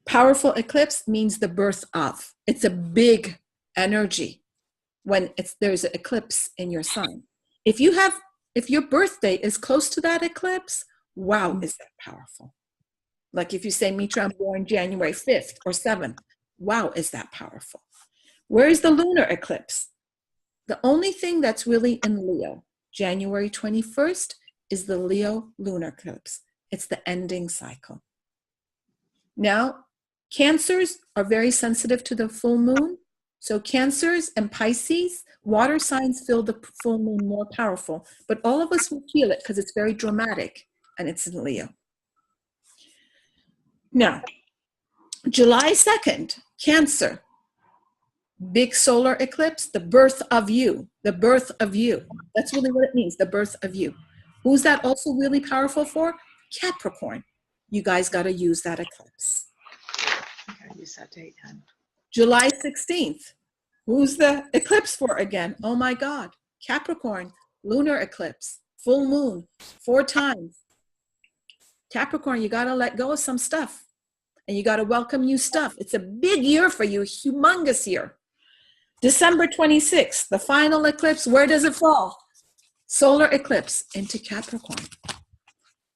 Powerful eclipse means the birth of. It's a big energy when there's an eclipse in your sign. If your birthday is close to that eclipse, wow, is that powerful. Like if you say, Mitra, I'm born January 5th or 7th, wow, is that powerful. Where is the lunar eclipse? The only thing that's really in Leo, January 21st, is the Leo lunar eclipse. It's the ending cycle. Now, Cancers are very sensitive to the full moon. So Cancers and Pisces, water signs feel the full moon more powerful, but all of us will feel it because it's very dramatic and it's in Leo. Now, July 2nd, Cancer, big solar eclipse, the birth of you, the birth of you. That's really what it means, the birth of you. Who's that also really powerful for? Capricorn. You guys got to use that eclipse. Use that date, hon. July 16th. Who's the eclipse for again? Oh my God. Capricorn, lunar eclipse, full moon, 4 times. Capricorn, you got to let go of some stuff and you got to welcome new stuff. It's a big year for you, humongous year. December 26th, the final eclipse, where does it fall? Solar eclipse into Capricorn.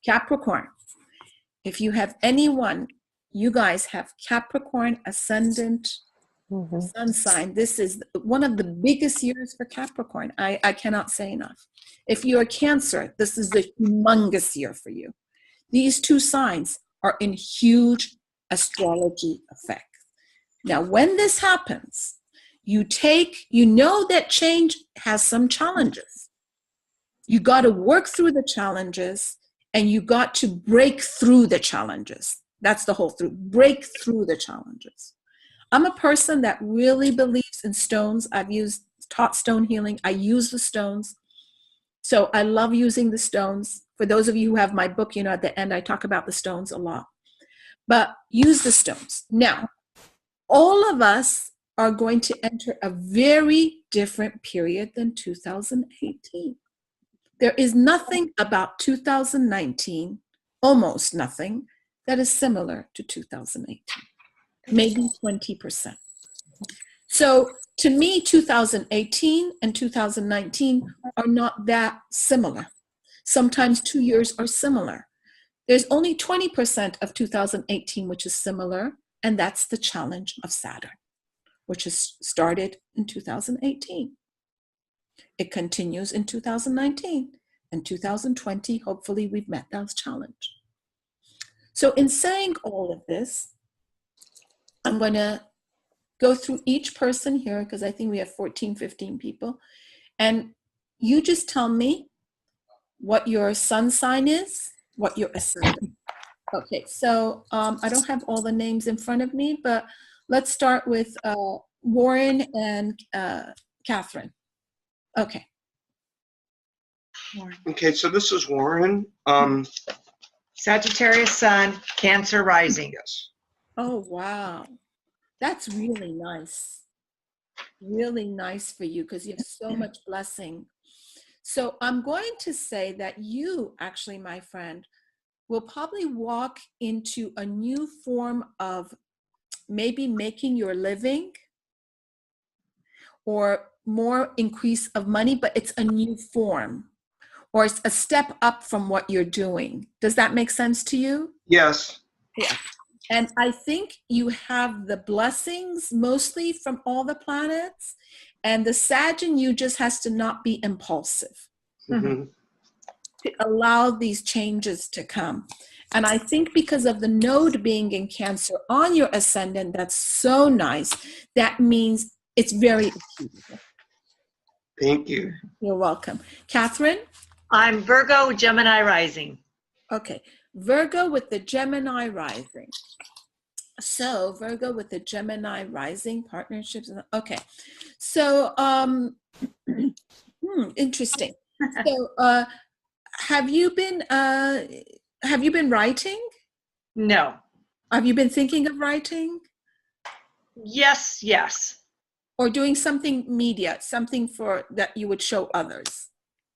Capricorn, if you have anyone, you guys have Capricorn ascendant sun sign. This is one of the biggest years for Capricorn. I cannot say enough. If you're Cancer, this is the humongous year for you. These 2 signs are in huge astrology effect. Now, when this happens, you know that change has some challenges. You got to work through the challenges and you got to break through the challenges. That's the whole through, break through the challenges. I'm a person that really believes in stones. I've taught stone healing. I use the stones. So I love using the stones. For those of you who have my book, you know, at the end, I talk about the stones a lot. But use the stones. Now, all of us are going to enter a very different period than 2018. There is nothing about 2019, almost nothing, that is similar to 2018. Maybe 20%. So to me, 2018 and 2019 are not that similar. Sometimes 2 years are similar. There's only 20% of 2018 which is similar, and that's the challenge of Saturn, which has started in 2018. It continues in 2019. And 2020, hopefully we've met that challenge. So in saying all of this, I'm going to go through each person here because I think we have 14, 15 people. And you just tell me what your sun sign is, what your ascendant. Okay, so I don't have all the names in front of me, but let's start with Warren and Catherine. Okay. Okay, so this is Warren. Sagittarius sun, Cancer rising. Yes. Oh, wow. That's really nice. Really nice for you because you have so much blessing. So I'm going to say that you actually, my friend, will probably walk into a new form of maybe making your living or more increase of money, but it's a new form or it's a step up from what you're doing. Does that make sense to you? Yes. Yeah. And I think you have the blessings mostly from all the planets, and the Sag in you just has to not be impulsive to allow these changes to come. And I think because of the node being in Cancer on your ascendant, that's so nice. That means it's very achievable. Thank you. You're welcome. Catherine? I'm Virgo, Gemini rising. Okay, Virgo with the Gemini rising. So Virgo with the Gemini rising partnerships. Okay, so interesting. So have you been writing? No. Have you been thinking of writing Yes, yes. or doing something media, something for that you would show others?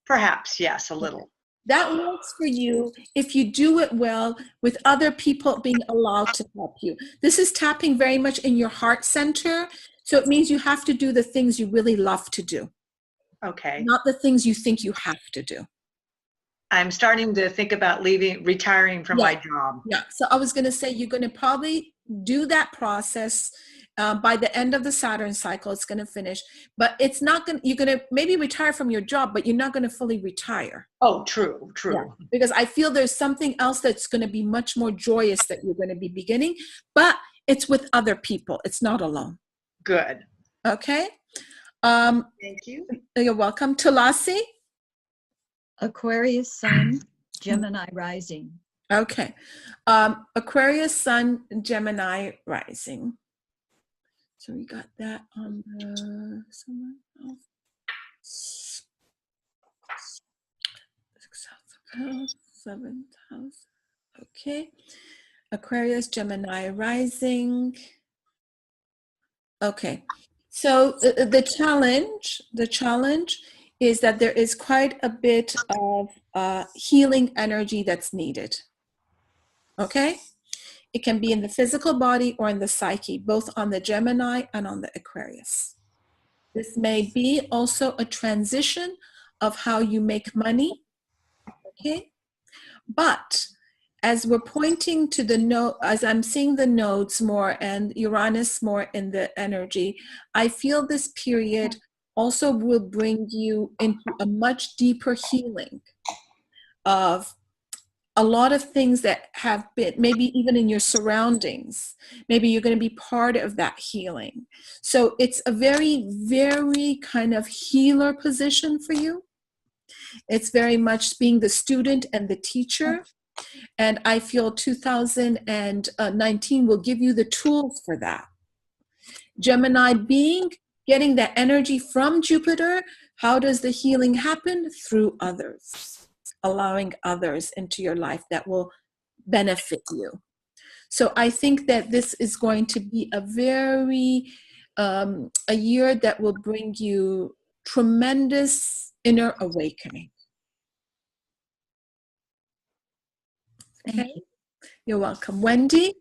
Perhaps, yes, a little. That works for you if you do it well with other people being allowed to help you. This is tapping very much in your heart center. So it means you have to do the things you really love to do, Okay. not the things you think you have to do. I'm starting to think about retiring from my job. Yeah. So I was going to say you're going to probably do that process by the end of the Saturn cycle. It's going to finish, but it's not going. You're going to maybe retire from your job, but you're not going to fully retire. Oh, true, true. Yeah, because I feel there's something else that's going to be much more joyous that you're going to be beginning, but it's with other people. It's not alone. Good. Okay. Thank you. You're welcome. Tulasi. Aquarius sun, Gemini rising. Okay. Aquarius sun, Gemini rising. So we got that on the seventh house. Okay. Aquarius, Gemini rising. Okay. So the challenge is that there is quite a bit of healing energy that's needed. Okay? It can be in the physical body or in the psyche, both on the Gemini and on the Aquarius. This may be also a transition of how you make money. Okay? But as we're pointing to the node, as I'm seeing the nodes more and Uranus more in the energy, I feel this period also will bring you into a much deeper healing of a lot of things that have been, maybe even in your surroundings. Maybe you're going to be part of that healing. So it's a very, very kind of healer position for you. It's very much being the student and the teacher. And I feel 2019 will give you the tools for that. Gemini getting that energy from Jupiter. How does the healing happen? Through others, allowing others into your life that will benefit you. So I think that this is going to be a very, a year that will bring you tremendous inner awakening. Okay, you're welcome. Wendy?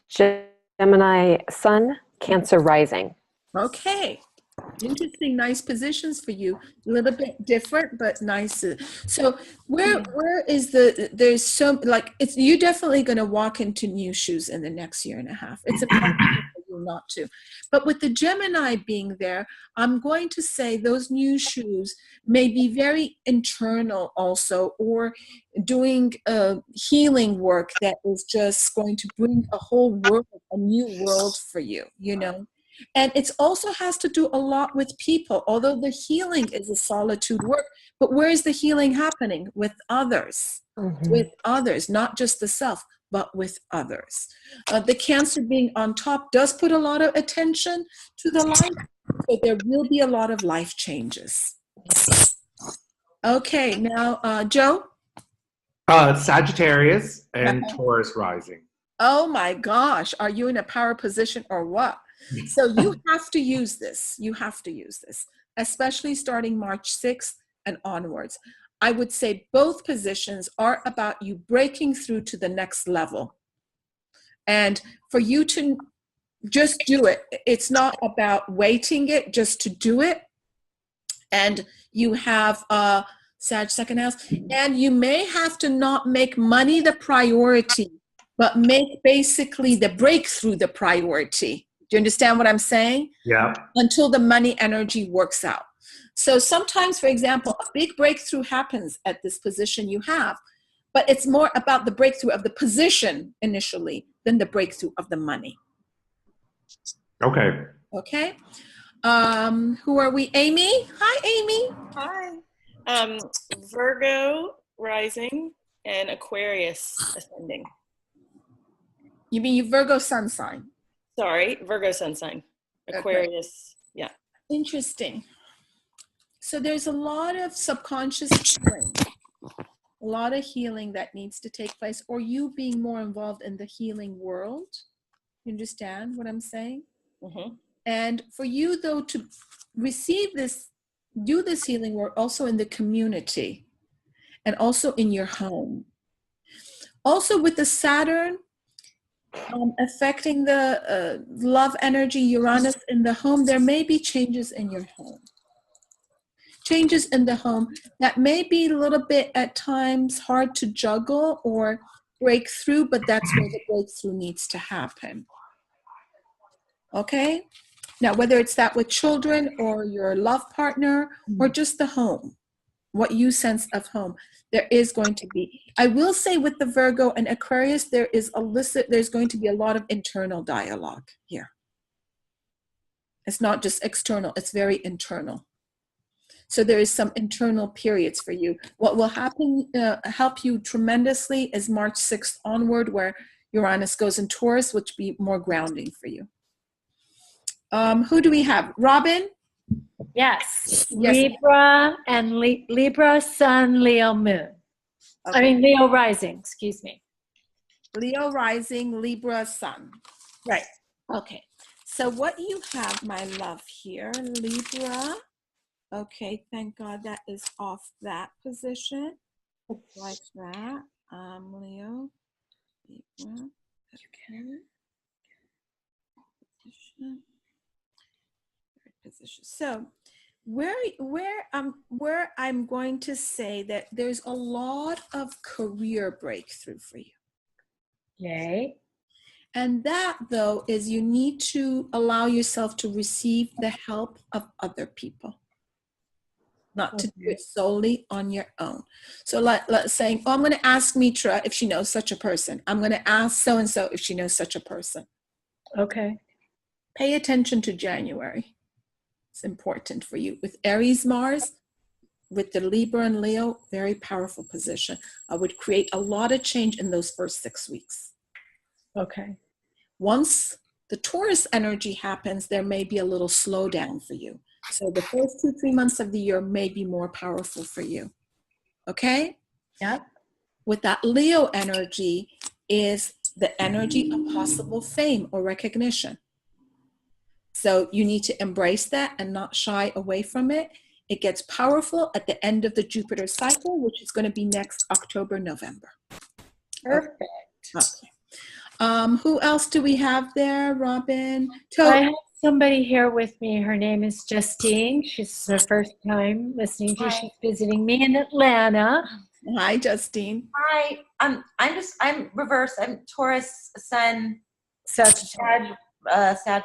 Gemini sun, Cancer rising. Okay. Interesting, nice positions for you. A little bit different, but nice. So where is there's so, like, it's, you're definitely going to walk into new shoes in the next year and a half. It's impossible for you not to. But with the Gemini being there, I'm going to say those new shoes may be very internal also, or doing healing work that is just going to bring a whole world, a new world for you, you know? And it also has to do a lot with people, although the healing is a solitude work. But where is the healing happening? With others, with others, not just the self, but with others. The Cancer being on top does put a lot of attention to the life, but there will be a lot of life changes. Okay, now, Joe? Sagittarius and Taurus rising. Oh my gosh, are you in a power position or what? So you have to use this. You have to use this, especially starting March 6th and onwards. I would say both positions are about you breaking through to the next level. And for you to just do it, it's not about waiting it, just to do it. And you have Sag second house, and you may have to not make money the priority, but make basically the breakthrough the priority. Do you understand what I'm saying? Yeah. Until the money energy works out. So sometimes, for example, a big breakthrough happens at this position you have, but it's more about the breakthrough of the position initially than the breakthrough of the money. Okay. Okay. Who are we? Amy? Hi, Amy. Hi. Virgo rising, and Aquarius ascending. You mean your Virgo sun sign? Sorry, Virgo sun sign. Aquarius, yeah. Interesting. So there's a lot of subconscious healing, a lot of healing that needs to take place, or you being more involved in the healing world. You understand what I'm saying? Mhm. And for you, though, to receive this, do this healing work also in the community and also in your home. Also with the Saturn affecting the love energy, Uranus in the home, there may be changes in your home. Changes in the home that may be a little bit at times hard to juggle or break through, but that's where the breakthrough needs to happen. Okay? Now, whether it's that with children or your love partner or just the home, what you sense of home, there is going to be. I will say with the Virgo and Aquarius, there's going to be a lot of internal dialogue here. It's not just external, it's very internal. So there is some internal periods for you. What will happen, help you tremendously is March 6th onward, where Uranus goes in Taurus, which will be more grounding for you. Who do we have? Robin? Yes. Yes. Libra and Libra, Sun, Leo, Moon. Okay. I mean, Leo rising, excuse me. Leo rising, Libra sun. Right. Okay. So what you have, my love, here, Libra. Okay, thank God that is off that position. Like that. Leo. Libra. Okay. Position. Position. So where I'm going to say that there's a lot of career breakthrough for you. Okay. And that, though, is you need to allow yourself to receive the help of other people, not to do it solely on your own. So let's say, oh, I'm going to ask Mitra if she knows such a person. I'm going to ask so-and-so if she knows such a person. Okay. Pay attention to January. It's important for you. With Aries Mars, with the Libra and Leo, very powerful position. I would create a lot of change in those first 6 weeks. Okay. Once the Taurus energy happens, there may be a little slowdown for you. So the first 2-3 months of the year may be more powerful for you. Okay? Yep. With that Leo energy is the energy of possible fame or recognition. So you need to embrace that and not shy away from it. It gets powerful at the end of the Jupiter cycle, which is going to be next October, November. Perfect. Okay. Who else do we have there, Robin? I have somebody here with me. Her name is Justine. She's her first time listening to you. She's visiting me in Atlanta. Hi, Justine. Hi, I'm reverse. I'm Taurus, Sun, Sagittarius. Sag.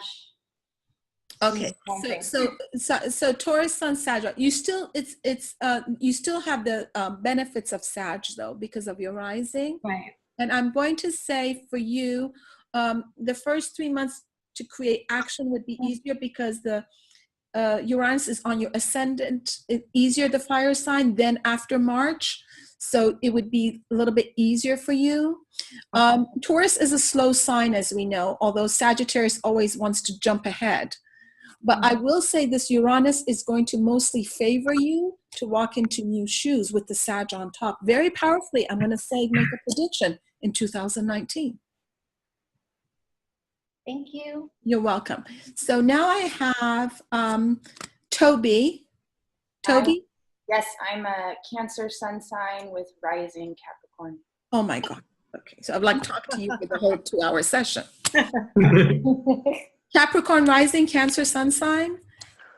Okay, so Taurus, Sun, Sag. You still you still have the benefits of Sag though because of your rising. Right. And I'm going to say for you, the first 3 months to create action would be easier because the Uranus is on your ascendant, easier the fire sign than after March. So it would be a little bit easier for you. Taurus is a slow sign, as we know, although Sagittarius always wants to jump ahead. But I will say this Uranus is going to mostly favor you to walk into new shoes with the Sag on top. Very powerfully, I'm going to say, make a prediction in 2019. Thank you. You're welcome. So now I have Toby. Toby? Yes, I'm a Cancer sun sign with rising Capricorn. Oh my God. Okay, so I'd like to talk to you for the whole 2-hour session. Capricorn rising, Cancer sun sign.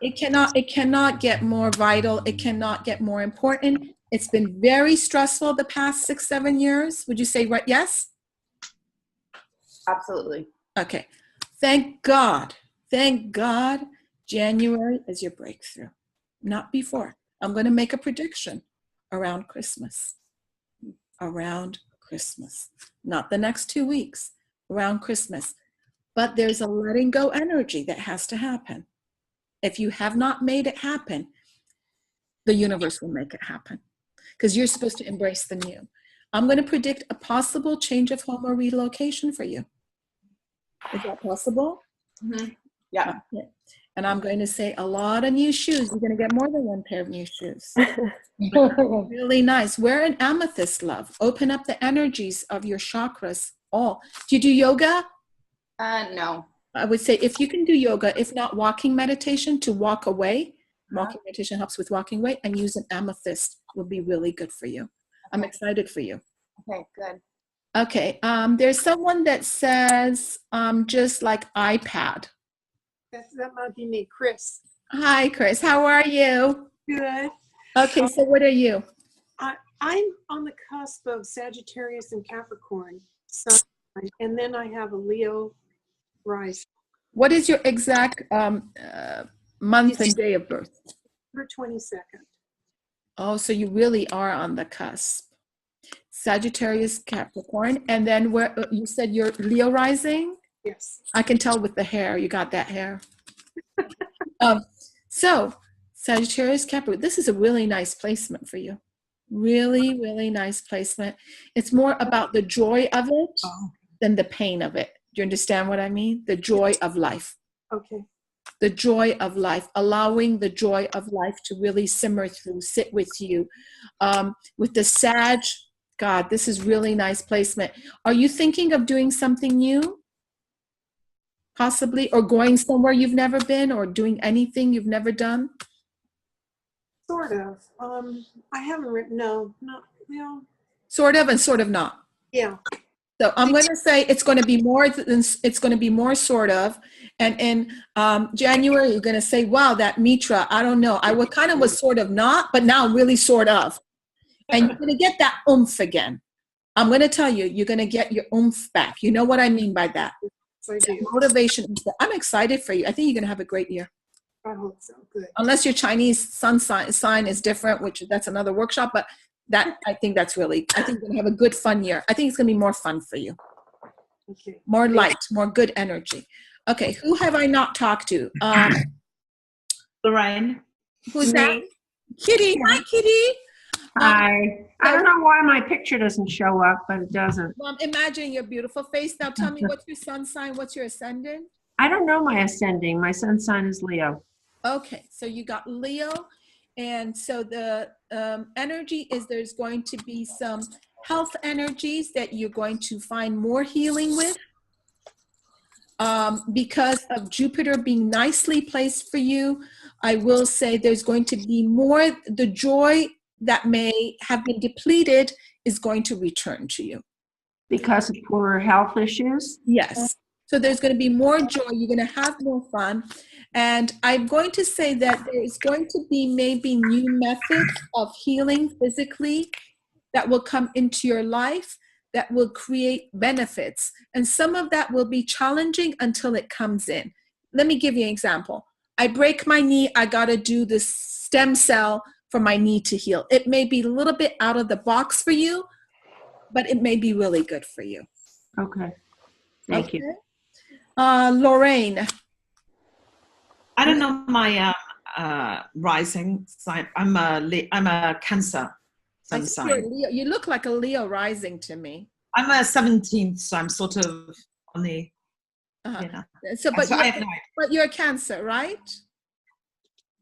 It cannot get more vital. It cannot get more important. It's been very stressful the past 6-7 years. Would you say right? Yes? Absolutely. Okay. Thank God. Thank God January is your breakthrough. Not before. I'm going to make a prediction around Christmas. Around Christmas. Not the next 2 weeks. Around Christmas. But there's a letting go energy that has to happen. If you have not made it happen, the universe will make it happen. Because you're supposed to embrace the new. I'm going to predict a possible change of home or relocation for you. Is that possible? Mhm. Yeah. Okay. And I'm going to say a lot of new shoes. You're going to get more than one pair of new shoes. Really nice. Wear an amethyst, love. Open up the energies of your chakras. All. Do you do yoga? No. I would say if you can do yoga, if not walking meditation, to walk away. Walking meditation helps with walking away, and use an amethyst will be really good for you. I'm excited for you. Okay, good. Okay. There's someone that says just like iPad. That might be me, Chris. Hi, Chris. How are you? Good. Okay, so what are you? I'm on the cusp of Sagittarius and Capricorn, sun, and then I have a Leo rise. What is your exact month and day of birth? October 22nd. Oh, so you really are on the cusp. Sagittarius, Capricorn, and then where you said you're Leo rising? Yes. I can tell with the hair. You got that hair. So Sagittarius, Capricorn, this is a really nice placement for you. Really, really nice placement. It's more about the joy of it than the pain of it. Do you understand what I mean? The joy of life. Okay. The joy of life, allowing the joy of life to really simmer through, sit with you. With the Sag, God, this is really nice placement. Are you thinking of doing something new? Possibly, or going somewhere you've never been, or doing anything you've never done? Sort of. I haven't written, no, not, well, Sort of and sort of not. yeah. So I'm going to say it's going to be more than, it's going to be more sort of. And in January, you're going to say, wow, that Mitra, I don't know. I kind of was sort of not, but now really sort of. And you're going to get that oomph again. I'm going to tell you, you're going to get your oomph back. You know what I mean by that? I do. Motivation. I'm excited for you. I think you're going to have a great year. I hope so. Good. Unless your Chinese sun sign is different, which that's another workshop, but that, I think that's really, I think you're going to have a good, fun year. I think it's going to be more fun for you. Okay. More light, more good energy. Okay, who have I not talked to? Lorraine. Who's that? Kitty. Hi, Kitty. Hi. I don't know why my picture doesn't show up, but it doesn't. Imagine your beautiful face. Now tell me, what's your sun sign? What's your ascendant? I don't know my ascending. My sun sign is Leo. Okay, so you got Leo. And so the energy is there's going to be some health energies that you're going to find more healing with. Because of Jupiter being nicely placed for you, I will say there's going to be more, the joy that may have been depleted is going to return to you. Because of poor health issues? Yes. So there's going to be more joy. You're going to have more fun. And I'm going to say that there's going to be maybe new methods of healing physically that will come into your life that will create benefits. And some of that will be challenging until it comes in. Let me give you an example. I break my knee. I got to do this stem cell for my knee to heal. It may be a little bit out of the box for you, but it may be really good for you. Okay. Thank you. Lorraine. I don't know my rising sign. I'm a Cancer sun sign. Leo. You look like a Leo rising to me. I'm a 17th, so I'm sort of on the. You know. So, but, So I have no idea. but you're a Cancer, right?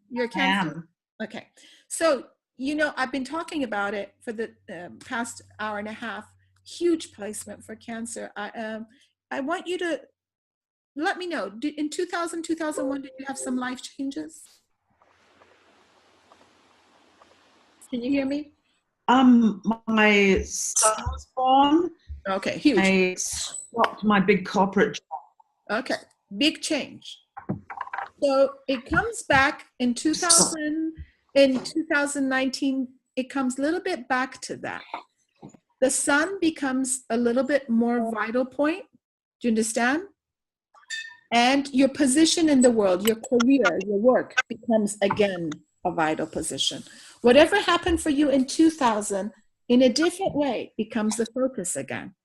You're a Cancer. I am. Okay. So, you know, I've been talking about it for the past hour and a half. Huge placement for Cancer. I want you to let me know. In 2000, 2001, did you have some life changes? Can you hear me? My son was born. Okay, huge. I swapped my big corporate job. Okay, big change. So it comes back in 2000, in 2019, it comes a little bit back to that. The sun becomes a little bit more vital point. Do you understand? And your position in the world, your career, your work becomes again a vital position. Whatever happened for you in 2000, in a different way, becomes the focus again.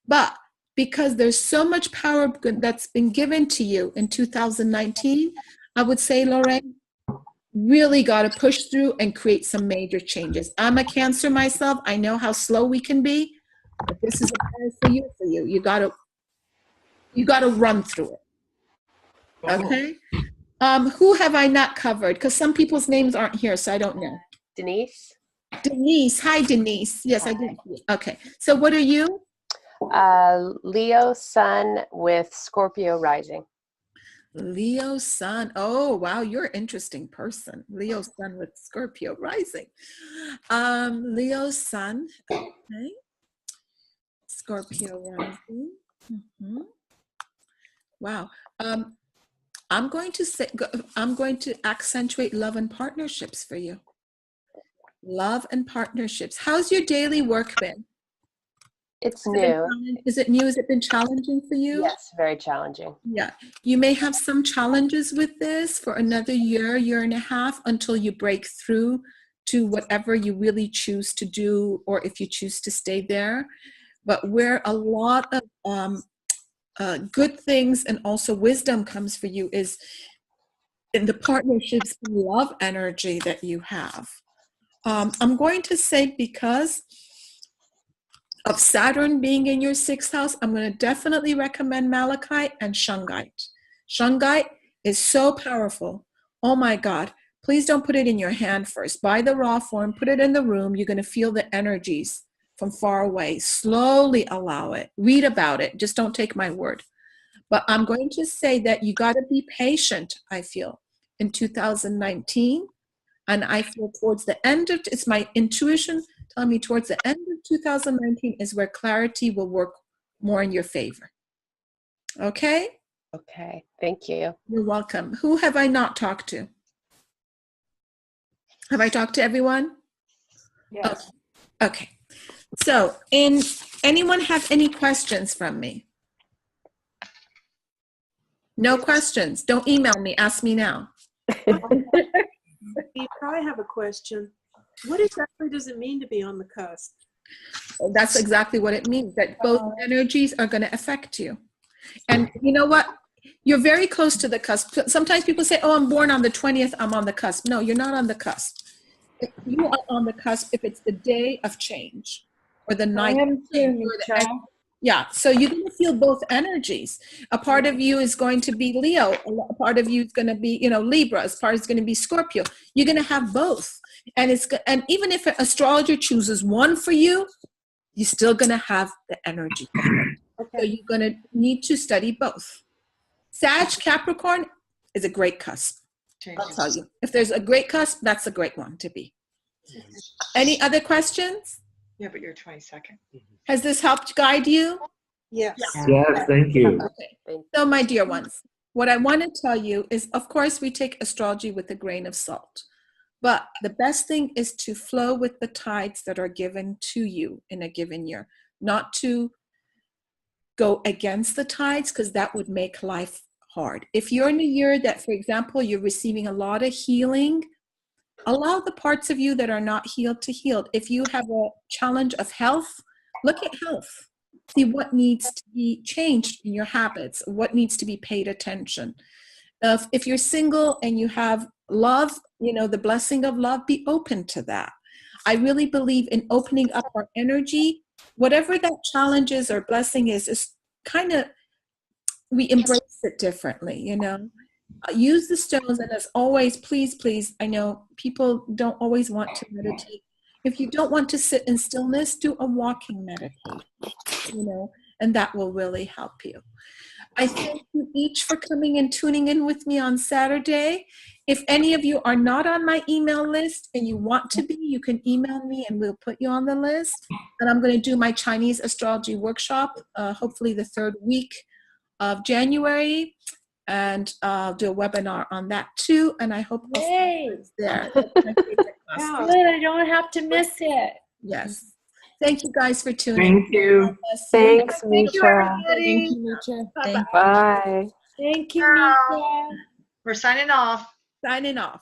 But because there's so much power that's been given to you in 2019, I would say, Lorraine, really got to push through and create some major changes. I'm a Cancer myself. I know how slow we can be, but this is a power for you. You got to run through it. Okay. Who have I not covered? Because some people's names aren't here, so I don't know. Denise. Denise. Hi, Denise. Yes, I did. Okay. So what are you? Leo Sun with Scorpio rising. Leo Sun. Oh, wow. You're an interesting person. Leo Sun with Scorpio rising. Leo Sun. Okay. Scorpio rising. Mhm. Wow. I'm going to accentuate love and partnerships for you. Love and partnerships. How's your daily work been? It's new. Is it new? Has it been challenging for you? Yes, very challenging. Yeah. You may have some challenges with this for another year and a half until you break through to whatever you really choose to do, or if you choose to stay there. But where a lot of good things and also wisdom comes for you is in the partnerships and love energy that you have. I'm going to say because of Saturn being in your 6th house, I'm going to definitely recommend Malachite and Shungite. Shungite is so powerful. Oh my God. Please don't put it in your hand first. Buy the raw form, put it in the room. You're going to feel the energies from far away. Slowly allow it. Read about it. Just don't take my word. But I'm going to say that you got to be patient, I feel, in 2019. And I feel towards the end of, it's my intuition telling me towards the end of 2019 is where clarity will work more in your favor. Okay? Okay, thank you. You're welcome. Who have I not talked to? Have I talked to everyone? Yes. Okay. So, anyone have any questions from me? No questions. Don't email me. Ask me now. I have a question. What exactly does it mean to be on the cusp? That's exactly what it means, that both energies are going to affect you. And you know what? You're very close to the cusp. Sometimes people say, oh, I'm born on the 20th, I'm on the cusp. No, you're not on the cusp. You are on the cusp if it's the day of change or the night. Yeah, so you're going to feel both energies. A part of you is going to be Leo. A part of you is going to be, Libra. A part is going to be Scorpio. You're going to have both. And even if an astrologer chooses one for you, you're still going to have the energy. Okay. So you're going to need to study both. Sag Capricorn is a great cusp. I'll tell you. If there's a great cusp, that's a great one to be. Any other questions? Yeah, but you're 22nd. Has this helped guide you? Yes. Yes, thank you. Okay. So, my dear ones, what I want to tell you is, of course, we take astrology with a grain of salt. But the best thing is to flow with the tides that are given to you in a given year, not to go against the tides, because that would make life hard. If you're in a year that, for example, you're receiving a lot of healing, allow the parts of you that are not healed to heal. If you have a challenge of health, look at health. See what needs to be changed in your habits, what needs to be paid attention. If you're single and you have love, the blessing of love, be open to that. I really believe in opening up our energy. Whatever that challenge is or blessing is kind of, we embrace it differently, Use the stones, and as always, please, I know people don't always want to meditate. If you don't want to sit in stillness, do a walking meditation, and that will really help you. I thank you each for coming and tuning in with me on Saturday. If any of you are not on my email list and you want to be, you can email me and we'll put you on the list. And I'm going to do my Chinese astrology workshop, hopefully the 3rd week of January. And I'll do a webinar on that too. And I hope it's there. Good, I don't have to miss it. Yes. Thank you guys for tuning in. Thank you. Thanks, Thank you, Mitra. everybody. Thank you, Mitra. Bye. Thank you, Mika. We're signing off. Signing off.